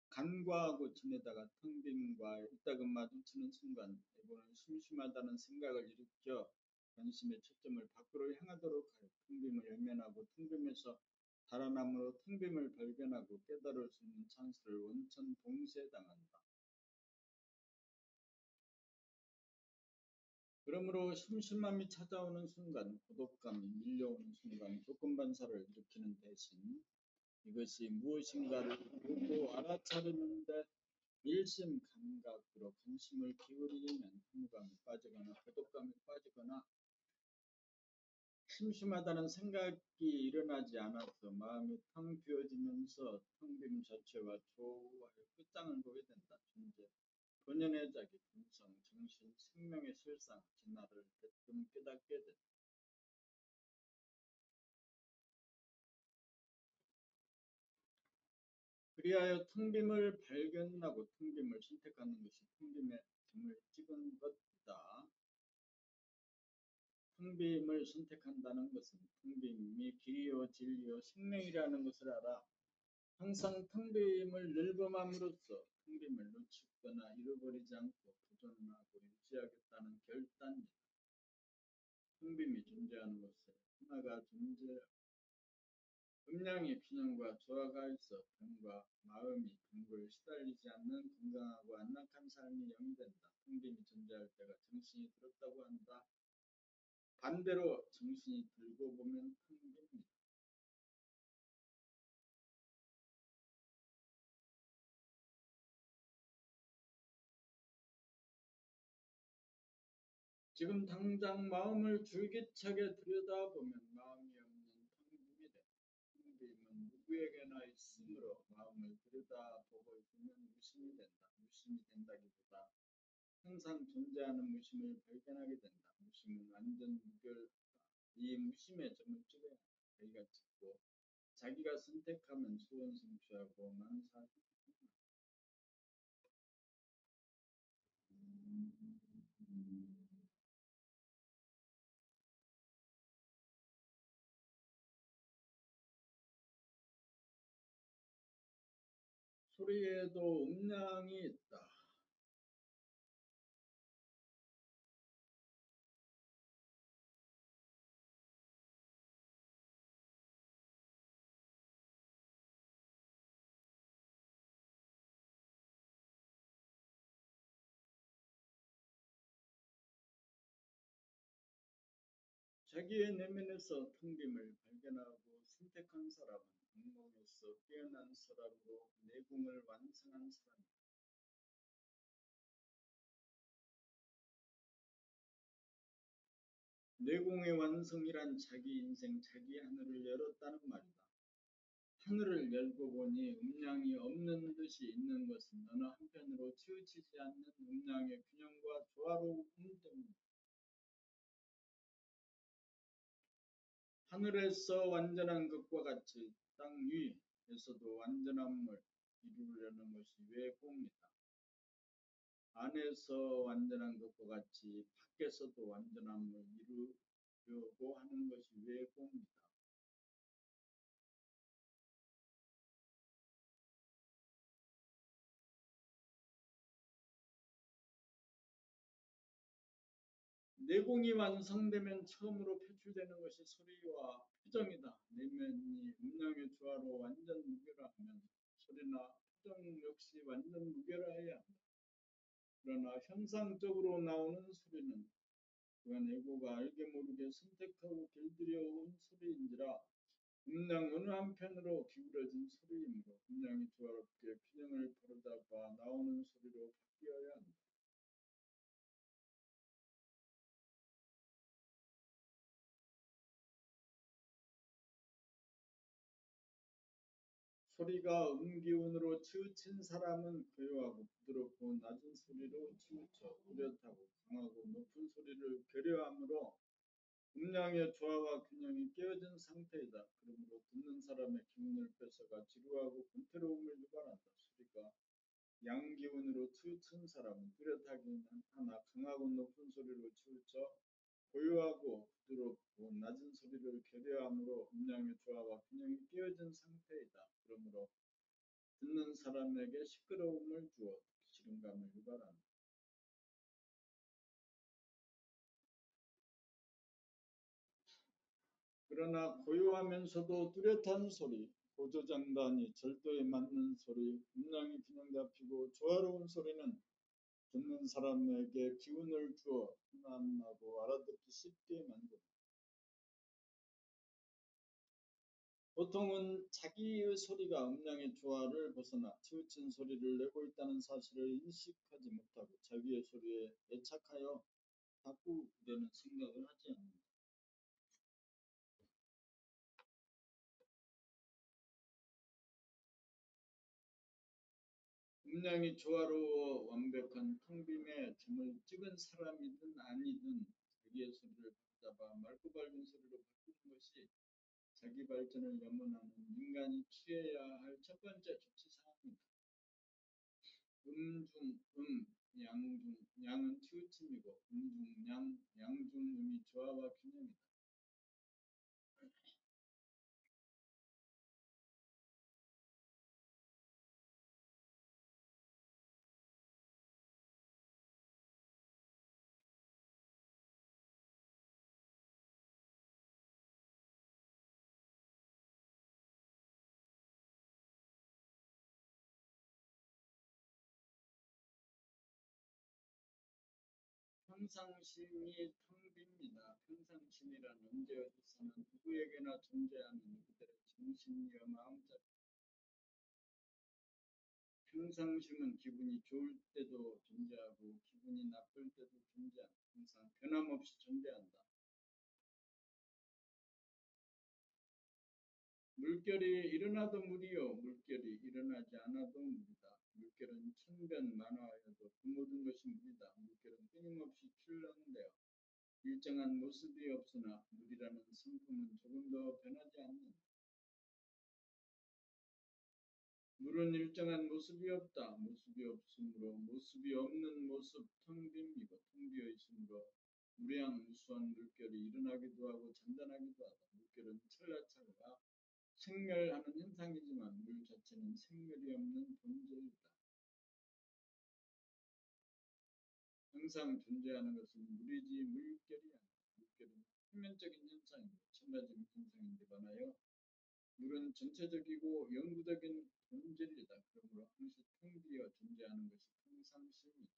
간과하고 지내다가 텅 빔과 이따금 마주치는 순간 에고는 심심하다는 생각을 일으켜 관심의 초점을 밖으로 향하도록 하여 텅 빔을 외면하고 텅 빔에서 달아남으로 텅 빔을 발견하고 깨달을 수 있는 찬스를 원천 봉쇄당한다. 그러므로 심심함이 찾아오는 순간, 고독감이 밀려오는 순간 조건반사를 일으키는 대신 이것이 무엇인가를 보고 알아차리는데 일심 감각으로 관심을 기울이면 허무감에 빠지거나 고독감에 빠지거나 심심하다는 생각이 일어나지 않아서 마음이 텅 비어지면서 텅 빈 자체와 조화의 끝장을 보게 된다. 존재, 본연의 자기, 본성, 정신, 생명의 실상, 진화를 대뜸 깨닫게 된다. 그리하여 텅 빔을 발견하고 텅 빔을 선택하는 것이 텅 빔에 점을 찍은 것이다. 텅 빔을 선택한다는 것은 텅 빔이 길이요 진리요 생명이라는 것을 알아 항상 텅 빔을 늘범함으로써 텅 빔을 놓치거나 잃어버리지 않고 보존하고 유지하겠다는 결단이다. 텅 빔이 존재하는 곳에 하나가 존재 음량의 균형과 조화가 있어 병과 마음이 병고에 시달리지 않는 건강하고 안락한 삶이 영위된다. 텅 빔이 존재할 때가 정신이 들었다고 한다. 반대로 정신이 들고 보면 텅 빕니다. 지금 당장 마음을 줄기차게 들여다보면 마음이 없는 텅 빔이 된다. 텅 빔은 누구에게나 있으므로 마음을 들여다보고 있으면 무심이 된다. 무심이 된다기보다 항상 존재하는 무심을 발견하게 된다. 무심은 완전 무결, 이 무심에 점을 찍어야 한다. 자기가 찍고 자기가 선택하면 소원 성취하고 만사 소리에도 음량이 있다. 자기의 내면에서 텅 빔을 발견하고 선택한 사람은 악몽에서 깨어난 사람으로 내공을 완성한 사람이다. 내공의 완성이란 자기 인생, 자기 하늘을 열었다는 말이다. 하늘을 열고 보니 음양이 없는 듯이 있는 것은 어느 한편으로 치우치지 않는 음양의 균형과 조화로움 때문이다. 하늘에서 완전한 것과 같이 땅 위에서도 완전함을 이루려는 것이 외고입니다. 안에서 완전한 것과 같이 밖에서도 완전함을 이루려고 하는 것이 외고입니다. 내공이 완성되면 처음으로 표출되는 것이 소리와 표정이다. 내면이 음량의 조화로 완전 무결하면 소리나 표정 역시 완전 무결해야 한다. 그러나 형상적으로 나오는 소리는 그간 에고가 알게 모르게 선택하고 길들여온 소리인지라 음량 어느 한편으로 기울어진 소리이므로 음량이 조화롭게 균형을 바로잡아 나오는 소리로 바뀌어야 한다. 소리가 음기운으로 치우친 사람은 고요하고 부드럽고 낮은 소리로 치우쳐 뚜렷하고 강하고 높은 소리를 결여함으로 음량의 조화와 균형이 깨어진 상태이다. 그러므로 듣는 사람의 기운을 뺏어가 지루하고 권태로움을 유발한다. 소리가 양기운으로 치우친 사람은 뚜렷하기는 하나 강하고 높은 소리로 치우쳐 고요하고 부드럽고 낮은 소리를 결여함으로 음량의 조화와 균형이 깨어진 상태이다. 그러므로 듣는 사람에게 시끄러움을 주어 싫은감을 유발한다. 그러나 고요하면서도 뚜렷한 소리, 고조장단이 절도에 맞는 소리, 음량이 균형 잡히고 조화로운 소리는 듣는 사람에게 기운을 주어 편안하고 알아듣기 쉽게 만든다. 보통은 자기의 소리가 음량의 조화를 벗어나 치우친 소리를 내고 있다는 사실을 인식하지 못하고 자기의 소리에 애착하여 바꾸려는 생각을 하지 않는다. 음량이 조화로워 완벽한 텅빔에 점을 찍은 사람이든 아니든 자기의 소리를 바로잡아 맑고 밝은 소리로 바꾸는 것이 자기 발전을 염원하는 인간이 취해야 할 첫 번째 조치사항입니다. 음중 양중 양은 치우침이고 음중 양중음이 조화와 균형이다. 평상심이 텅 빕니다. 평상심이란 언제 어디서나 누구에게나 존재하는 그들의 정신이여 마음자리. 평상심은 기분이 좋을 때도 존재하고 기분이 나쁠 때도 존재한다. 항상 변함없이 존재한다. 물결이 일어나도 물이요 물결이 일어나지 않아도 물이다. 물결은 천변 만화여도 그 모든 것이 물이다. 물결은 끊임없이 출렁대어 일정한 모습이 없으나 물이라는 성품은 조금도 변하지 않는다. 물은 일정한 모습이 없다. 모습이 없으므로 모습이 없는 모습 텅 빈이고 텅 비어 있으므로 무량무수한 물결이 일어나기도 하고 잠잠하기도 하다. 물결은 찰나찰나 생멸하는 현상이지만 물 자체는 생멸이 없는 본질이다. 항상 존재하는 것은 물이지 물결이 아니다. 물결은 표면적인 현상이고 천하적인 현상인데 반하여 물은 전체적이고 영구적인 본질이다. 그러므로 항시 텅 비어 존재하는 것이 평상심이다.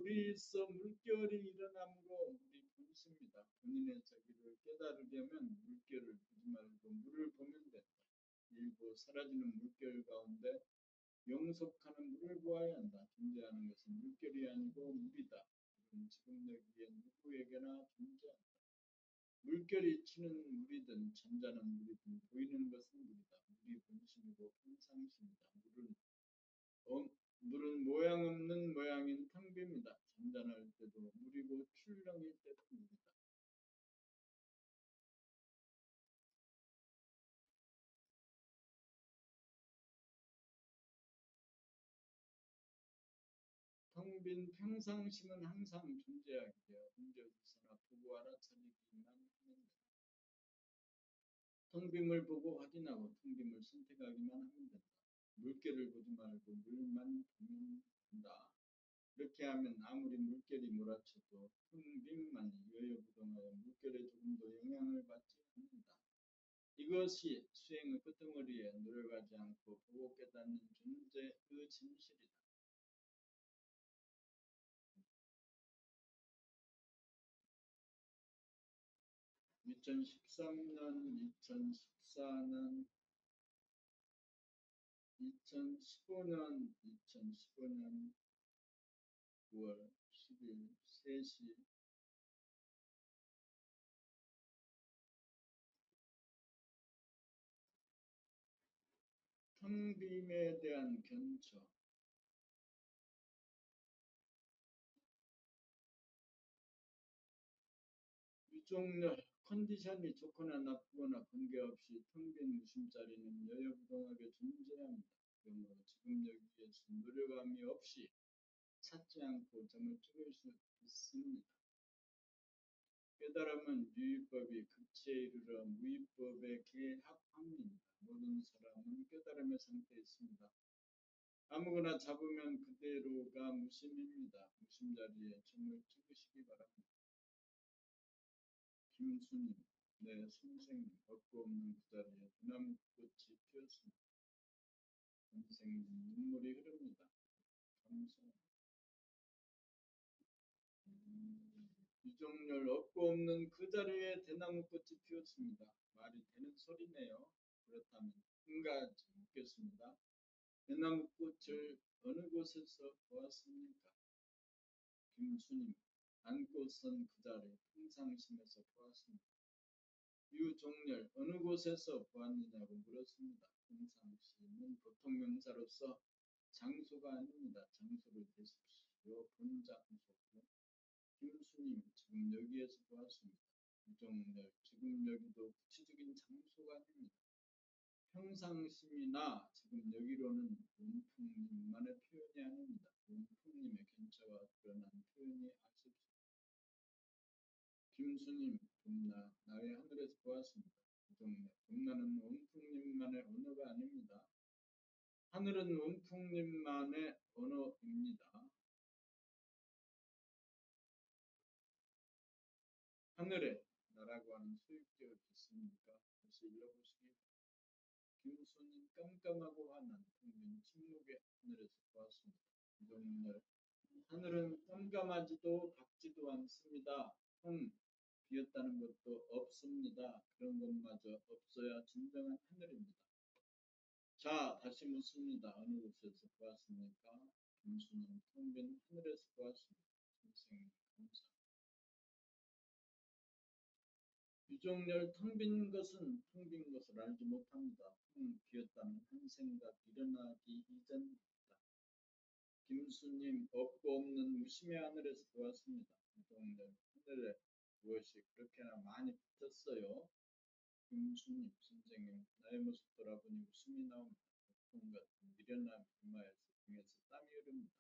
물이 있어 물결이 일어나므로 물이 분수입니다. 본인의 자기를 깨달으려면 물결을 보지 말고 물을 보면 된다. 일부 사라지는 물결 가운데 영속하는 물을 보아야 한다. 존재하는 것은 물결이 아니고 물이다. 물은 지금 여기에 누구에게나 존재한다. 물결이 치는 물이든 잠자는 물이든 보이는 것은 물이다. 물이 본심이고 평상심이다. 물은 모양 없는 모양인 텅 빕니다. 잠잠할 때도 물이고 출렁일 때도 물이다. 텅 빈 평상심은 항상 존재하게 되어 문제없으나 보고 알아차리기만 하면 된다. 텅 빈을 보고 확인하고 텅 빈을 선택하기만 하면 된다. 물결을 보지 말고 물만 보면 된다. 이렇게 하면 아무리 물결이 몰아쳐도 텅 빈만이 여여부동하여 물결에 조금도 영향을 받지 않는다. 이것이 수행의 끄트머리에 노력하지 않고 보고 깨닫는 존재의 진실이다. 2013년, 2014년, 2015년 9월 10일 3시 텅 빔에 대한 견처. 유종열, 컨디션이 좋거나 나쁘거나 관계없이 텅 빈 무심자리는 여여부동하게 존재합니다. 그러므로 지금 여기에서 노력함이 없이 찾지 않고 점을 찍을 수 있습니다. 깨달음은 유의법이 극치에 이르러 무의법의 계합함입니다. 모든 사람은 깨달음의 상태에 있습니다. 아무거나 잡으면 그대로가 무심입니다. 무심자리에 점을 찍으시기 바랍니다. 김수님, 네 선생님, 얻고 없는 그 자리에 대나무꽃이 피었습니다. 선생님, 눈물이 흐릅니다. 감사합니다. 유종열, 얻고 없는 그 자리에 대나무꽃이 피었습니다. 말이 되는 소리네요. 그렇다면 한 가지 묻겠습니다. 대나무꽃을 어느 곳에서 보았습니까? 김수님, 안고 선 그 자리 평상심에서 보았습니다. 유종열, 어느 곳에서 보았느냐고 물었습니다. 평상심은 보통 명사로서 장소가 아닙니다. 장소를 대십시오. 본 장소고. 김수님, 지금 여기에서 보았습니다. 유종열, 지금 여기도 구체적인 장소가 아닙니다. 평상심이나 지금 여기로는 원풍님만의 표현이 아닙니다. 원풍님의 견처가 드러난 표현이 아십시오. 김수님, 봄나, 나의 하늘에서 보았습니다. 유종열, 봄나는 원풍님만의 언어가 아닙니다. 하늘은 원풍님만의 언어입니다. 하늘에 나라고 하는 소유격이 있습니까? 다시 읽어보시기. 김수님, 깜깜하고 환한 텅빈 침묵의 하늘에서 보았습니다. 유종열, 하늘은 깜깜하지도 밝지도 않습니다. 비었다는 것도 없습니다. 그런 것마저 없어야 진정한 하늘입니다. 자, 다시 묻습니다. 어느 곳에서 보았습니까? 김수님, 텅 빈 하늘에서 보았습니다. 선생님, 감사합니다. 유종열, 텅 빈 것은 텅 빈 것을 알지 못합니다. 비었다는 한 생각 일어나기 이전입니다. 김수님, 없고 없는 무심의 하늘에서 보았습니다. 유종열, 하늘에 무엇이 그렇게나 많이 붙었어요? 김수님, 선생님, 나의 모습 돌아보니 웃음이 나옵니다. 폭풍 같은 미련함 이마에서 등에서 땀이 흐릅니다.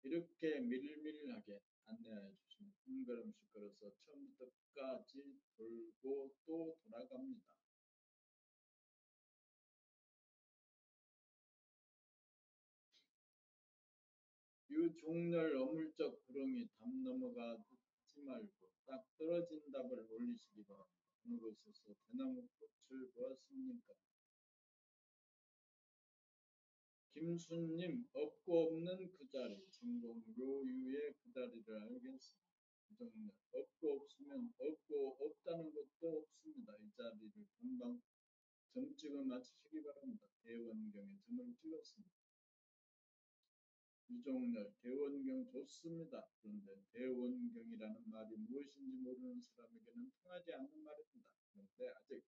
이렇게 밀밀하게 안내해 주시면 한 걸음씩 걸어서 처음부터 끝까지 돌고 또 돌아갑니다. 유종열 어물쩍 구렁이 담 넘어가지 말고 딱 떨어진 답을 올리시기 바랍니다. 어느 곳에서 대나무 꽃을 보았습니까? 김수님, 없고 없는 그 자리, 진공 묘유의 그 자리를 알겠습니다. 유종열, 없고 없으면 없고 없다는 것도 없습니다. 이 자리를 금방 점 찍어 맞추시기 바랍니다. 대원경에 점을 찍었습니다. 유종열, 대원경 좋습니다. 그런데 대원경이라는 말이 무엇인지 모르는 사람에게는 통하지 않는 말입니다. 그런데 아직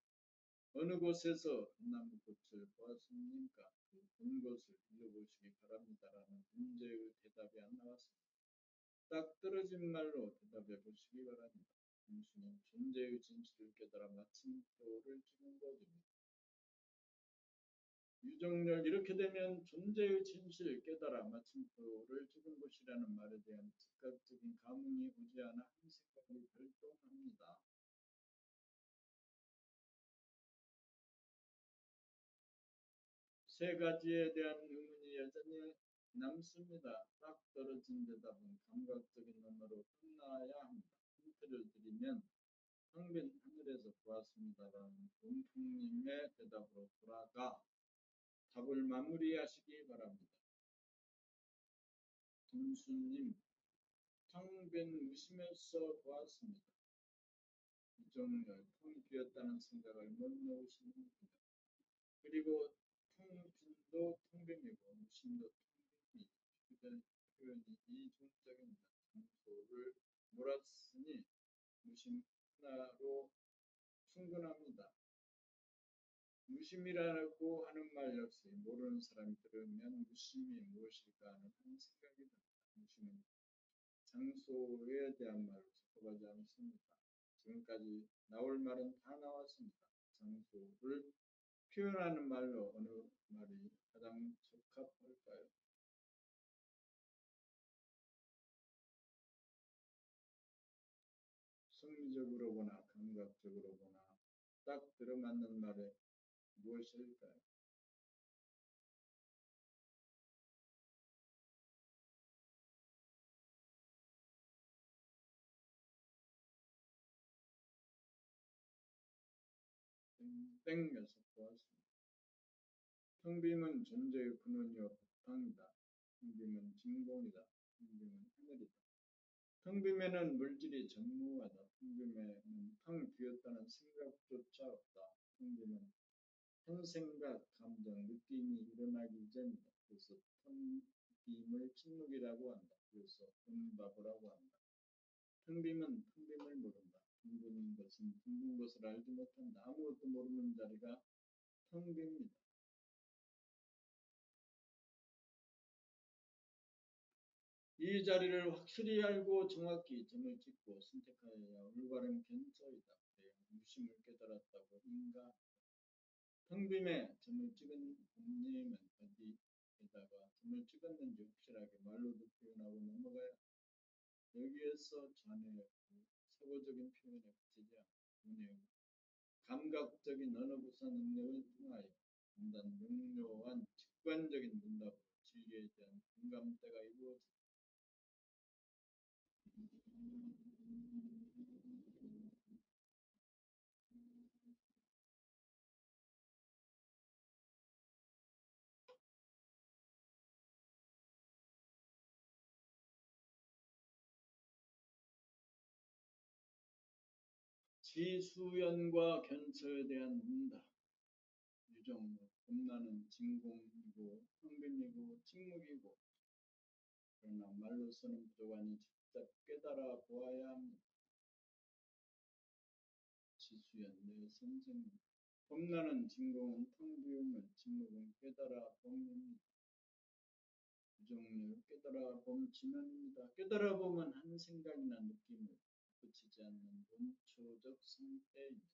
어느 곳에서 한나무꽃을 보았습니까? 그 본 곳을 읽어보시기 바랍니다라는 문제의 대답이 안 나왔습니다. 딱 떨어진 말로 대답해 보시기 바랍니다. 당신은 존재의 진실을 깨달아 마침표를 찍은 것입니다. 유정열 이렇게 되면 존재의 진실을 깨달아 마침표를 찍은 것이라는 말에 대한 즉각적인 감흥이 오지 않아 한 생각이 발동합니다. 세 가지에 대한 의문이 여전히 남습니다. 딱 떨어진 대답은 감각적인 언어로 끝나야 합니다. 힌트를 드리면 황빈 하늘에서 보았습니다라는 동풍님의 대답으로 돌아가 답을 마무리하시기 바랍니다. 김수님, 텅빈 무심해서 보았습니다. 유정열, 텅 비었다는 생각을 못 놓으십니다. 그리고 텅빈도 텅빈이고 무심도 텅빈이 표현이 이중적입니다. 장소를 몰았으니 무심 하나로 충분합니다. 무심이라고 하는 말 역시 모르는 사람이 들으면 무심이 무엇일까 하는 생각이 듭니다. 무심은 장소에 대한 말로 접근하지 않습니다. 지금까지 나올 말은 다 나왔습니다. 장소를 표현하는 말로 어느 말이 가장 적합할까요? 성리적으로 보나 감각적으로 보나 딱 들어맞는 말에 무엇일까요? 땡에서 보았습니다. 텅빔은 존재의 근원이요 바탕이다. 텅빔은 진공이다. 텅빔은 하늘이다. 텅빔에는 물질이 전무하다. 텅빔에는 텅 비었다는 생각조차 없다. 텅빔은 한 생각, 감정, 느낌이 일어나기 전이다. 그래서 텅빔을 침묵이라고 한다. 그래서 음바보라고 한다. 텅빔은 텅빔을 모른다. 텅빈 것은 텅빈 것을 알지 못한다. 아무것도 모르는 자리가 텅빈입니다. 이 자리를 확실히 알고 정확히 점을 찍고 선택하여야 올바른 견처이다. 그래야 무심을 깨달았다고 인가. 텅빔에 점을 찍은 본님은 어디에다가 점을 찍었는지 확실하게 말로도 표현하고 넘어가야 여기에서 자네 사고적인 표현에 그치지 않고 감각적인 언어구사 능력을 통하여 단단 명료한 직관적인 문답으로 진리에 대한 공감대가 이루어진다. 지수연과 견처에 대한 문답. 유정, 겁나는 진공이고 텅빈이고 침묵이고 그러나 말로서는 부족하니 직접 깨달아 보아야 합니다. 지수연 내 선생님. 겁나는 진공은 텅 비움을 침묵은 깨달아 봄입니다. 유정을 깨달아 봄 지면입니다. 깨달아 보면 한 생각이나 느낌을 붙이지 않는 원초적 상태입니다.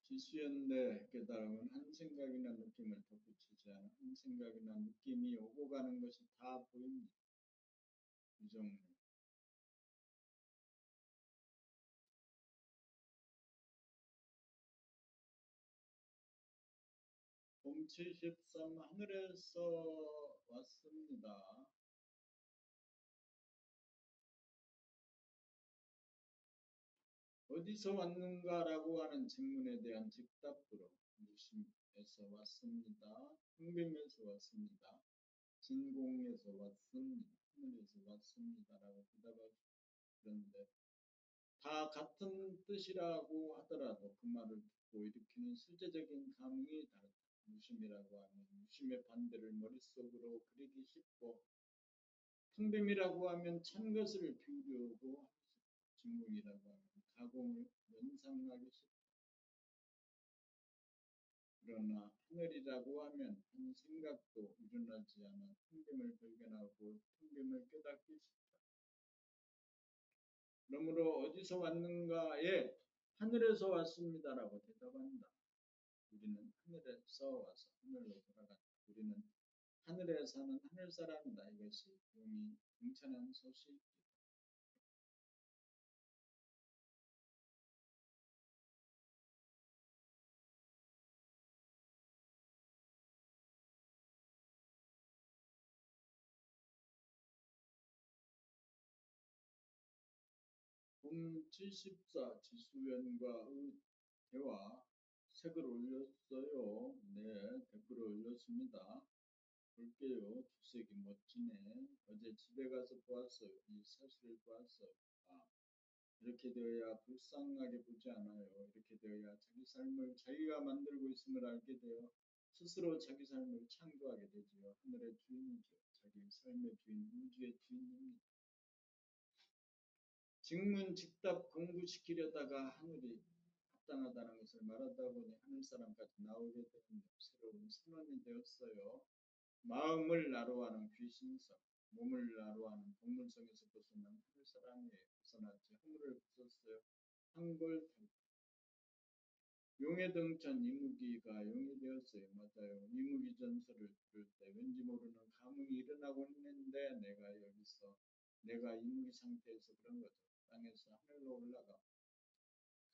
지수연대 깨달음은 한 생각이나 느낌을 덧붙이지 않아 한 생각이나 느낌이 오고 가는 것이 다 보입니다. 유정을 봄 73 하늘에서 왔습니다. 어디서 왔는가라고 하는 질문에 대한 즉답으로 무심에서 왔습니다. 흥빔에서 왔습니다. 진공에서 왔습니다. 하늘에서 왔습니다라고 대답하죠. 그런데 다 같은 뜻이라고 하더라도 그 말을 듣고 일으키는 실제적인 감흥이 다르다. 무심이라고 하면 무심의 반대를 머릿속으로 그리기 쉽고, 텅빔이라고 하면 찬 것을 비우려고 하기 쉽고, 진공이라고 하면 가공을 연상하기 쉽고, 그러나 하늘이라고 하면 한 생각도 일어나지 않아 텅빔을 발견하고 텅빔을 깨닫기 쉽다. 그러므로 어디서 왔는가에 하늘에서 왔습니다라고 대답한다. 우리는 하늘에서 와서 하늘로 돌아간다. 우리는 하늘에 사는 하늘 사람이다. 이것이 용이 등찬한 소식이다. 봄 74 지수연과의 대화 색을 올렸어요. 네, 댓글을 올렸습니다. 볼게요. 주색이 멋지네. 어제 집에 가서 보았어요. 이 사실을 보았어요. 아, 이렇게 되어야 불쌍하게 보지 않아요. 이렇게 되어야 자기 삶을 자기가 만들고 있음을 알게 되어 스스로 자기 삶을 창조하게 되지요. 하늘의 주인이죠. 자기 삶의 주인, 우주의 주인입니다. 직문직답 공부시키려다가 하늘이 합당하다는 것을 말하다 보니 하늘 사람까지 나오게 되는 새로운 선언이 되었어요. 마음을 나로 하는 귀신성, 몸을 나로 하는 동물성에서 벗어난 하늘 사람이에요. 벗어났지. 허물을 벗었어요. 한골 용의 등천 이무기가 용이 되었어요. 맞아요. 이무기 전설을 들을 때 왠지 모르는 감흥이 일어나고 있는데 내가 이무기 상태에서 그런 거죠. 땅에서 하늘로 올라가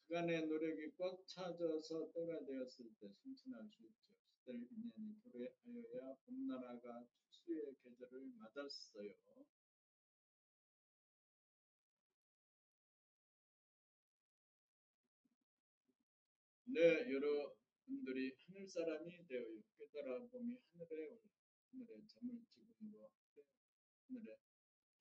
그간의 노력이 꽉 차져서 때가 되었을 때 승천할 수 있죠. 시들 인연이 도래하여야 봄나라가 추수의 계절을 맞았어요. 네, 여러분들이 하늘 사람이 되어요. 깨달아 봄이 하늘에 올라 하늘에 점을 찍음으로 하늘에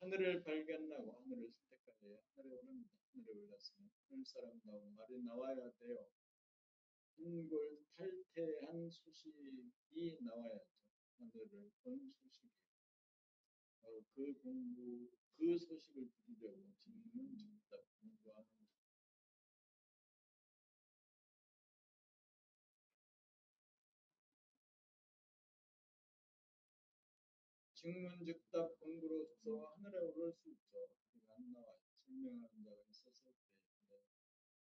하늘을 발견하고 하늘을 선택하여야 하늘에 오릅니다. 하늘에 올랐으면 하늘 사람다운 말이 나와야 돼요. 한골 탈퇴한 소식이 나와야죠. 하늘을 본 소식이. 그 소식을 들으려고 직문직답 공부하는 직문즉답 공부로서 하늘에 오를 수 있죠. 그게 안 나와요. 설명하는 자가 있었을 때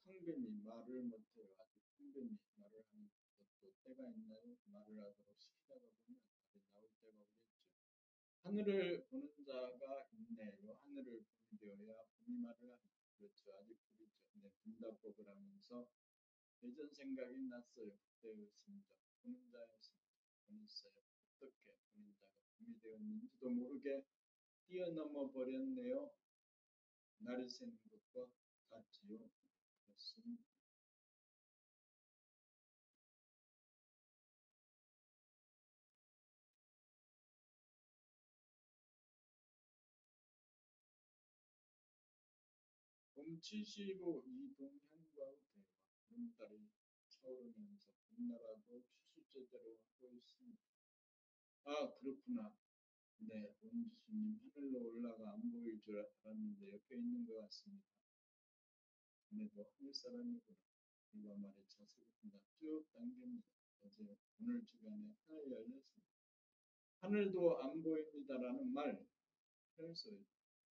텅빈이 말을 못해요. 아직 텅빈이 말을 하는 것도 때가 있나요? 말을 하도록 시키다가 보면 말이 나올 때가 오겠죠. 하늘을 보는 자가 있네요. 하늘을 보게 되어야 봄이 말을 하는 그렇죠. 아직 부리죠. 네, 분답법을 하면서 예전 생각이 났어요. 그때의 심정, 보는 자의 심정, 보냈어요. 어떻게 보는 자가 봄이 되었는지도 모르게 뛰어넘어 버렸네요. 날이 새는 것과 같지요. 그렇습니다. 봄 75 이동현과의 대화. 보름달이 차오르면서 봄나라도 추수제대로 하고 있습니다. 아, 그렇구나. 네, 원주스님 하늘로 올라가 안 보일 줄 알았는데 옆에 있는 것 같습니다. 자네도 하늘 사람이구나. 이와 말에 자세히 쭉 당깁니다. 어제 오늘 주간에 하늘 열렸습니다. 하늘도 안 보입니다라는 말 펼서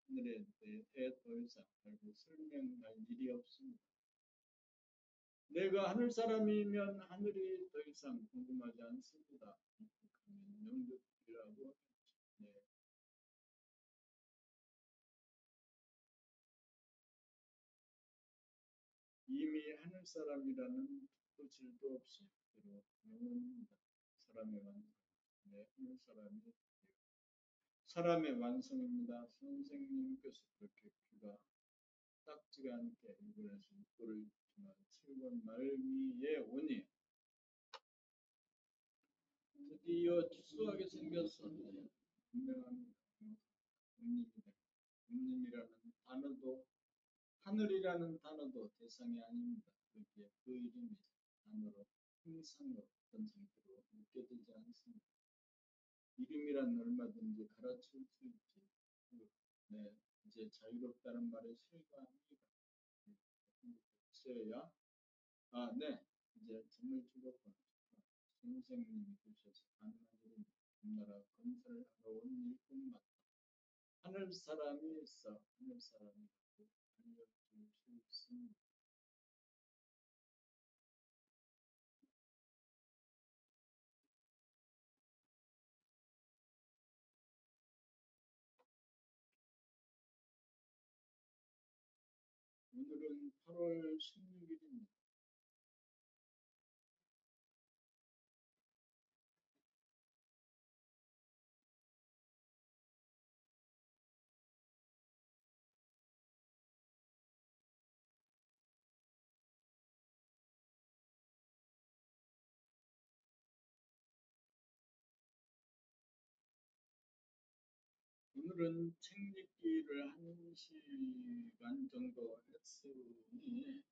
하늘에 대해 더 이상 알고 설명할 일이 없습니다. 내가 하늘 사람이면 하늘이 더 이상 궁금하지 않습니다. 하면 영득이라고 네. 이미 하늘 사람이라는 뜻도 질도 없이 그대로 영원입니다. 사람의 완성. 네, 하늘 사람의 완성입니다. 선생님께서 그렇게 귀가 딱지가 않게 일본에서 육도를 지나 7권 말미에 오니 드디어 추수하게 생겼었네요. 분명합니다. 국립이다. 국립이라는 단어도 하늘이라는 단어도 대상이 아닙니다. 그게 그 이름이 단어로 항상 어떤 상태로 느껴지지 않습니다. 이름이란 얼마든지 갈아치울 수 있지. 네, 이제 자유롭다는 말의 실감이 있어야, 아, 네, 이제 정말 즐겁군. 선생님이 주셔서 가능한 나라 건설을 하러 온 일꾼 같다. 하늘 사람이 있어, 하늘 사람이 알려줄 수 있습니다. 오늘은 8월 16일입니다. 오늘은 책 읽기를 1시간 정도 했으니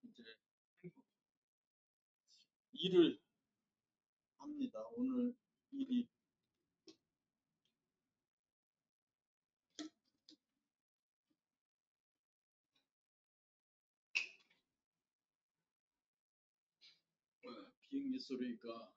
이제 일을 합니다. 오늘 일이 비행기 소리가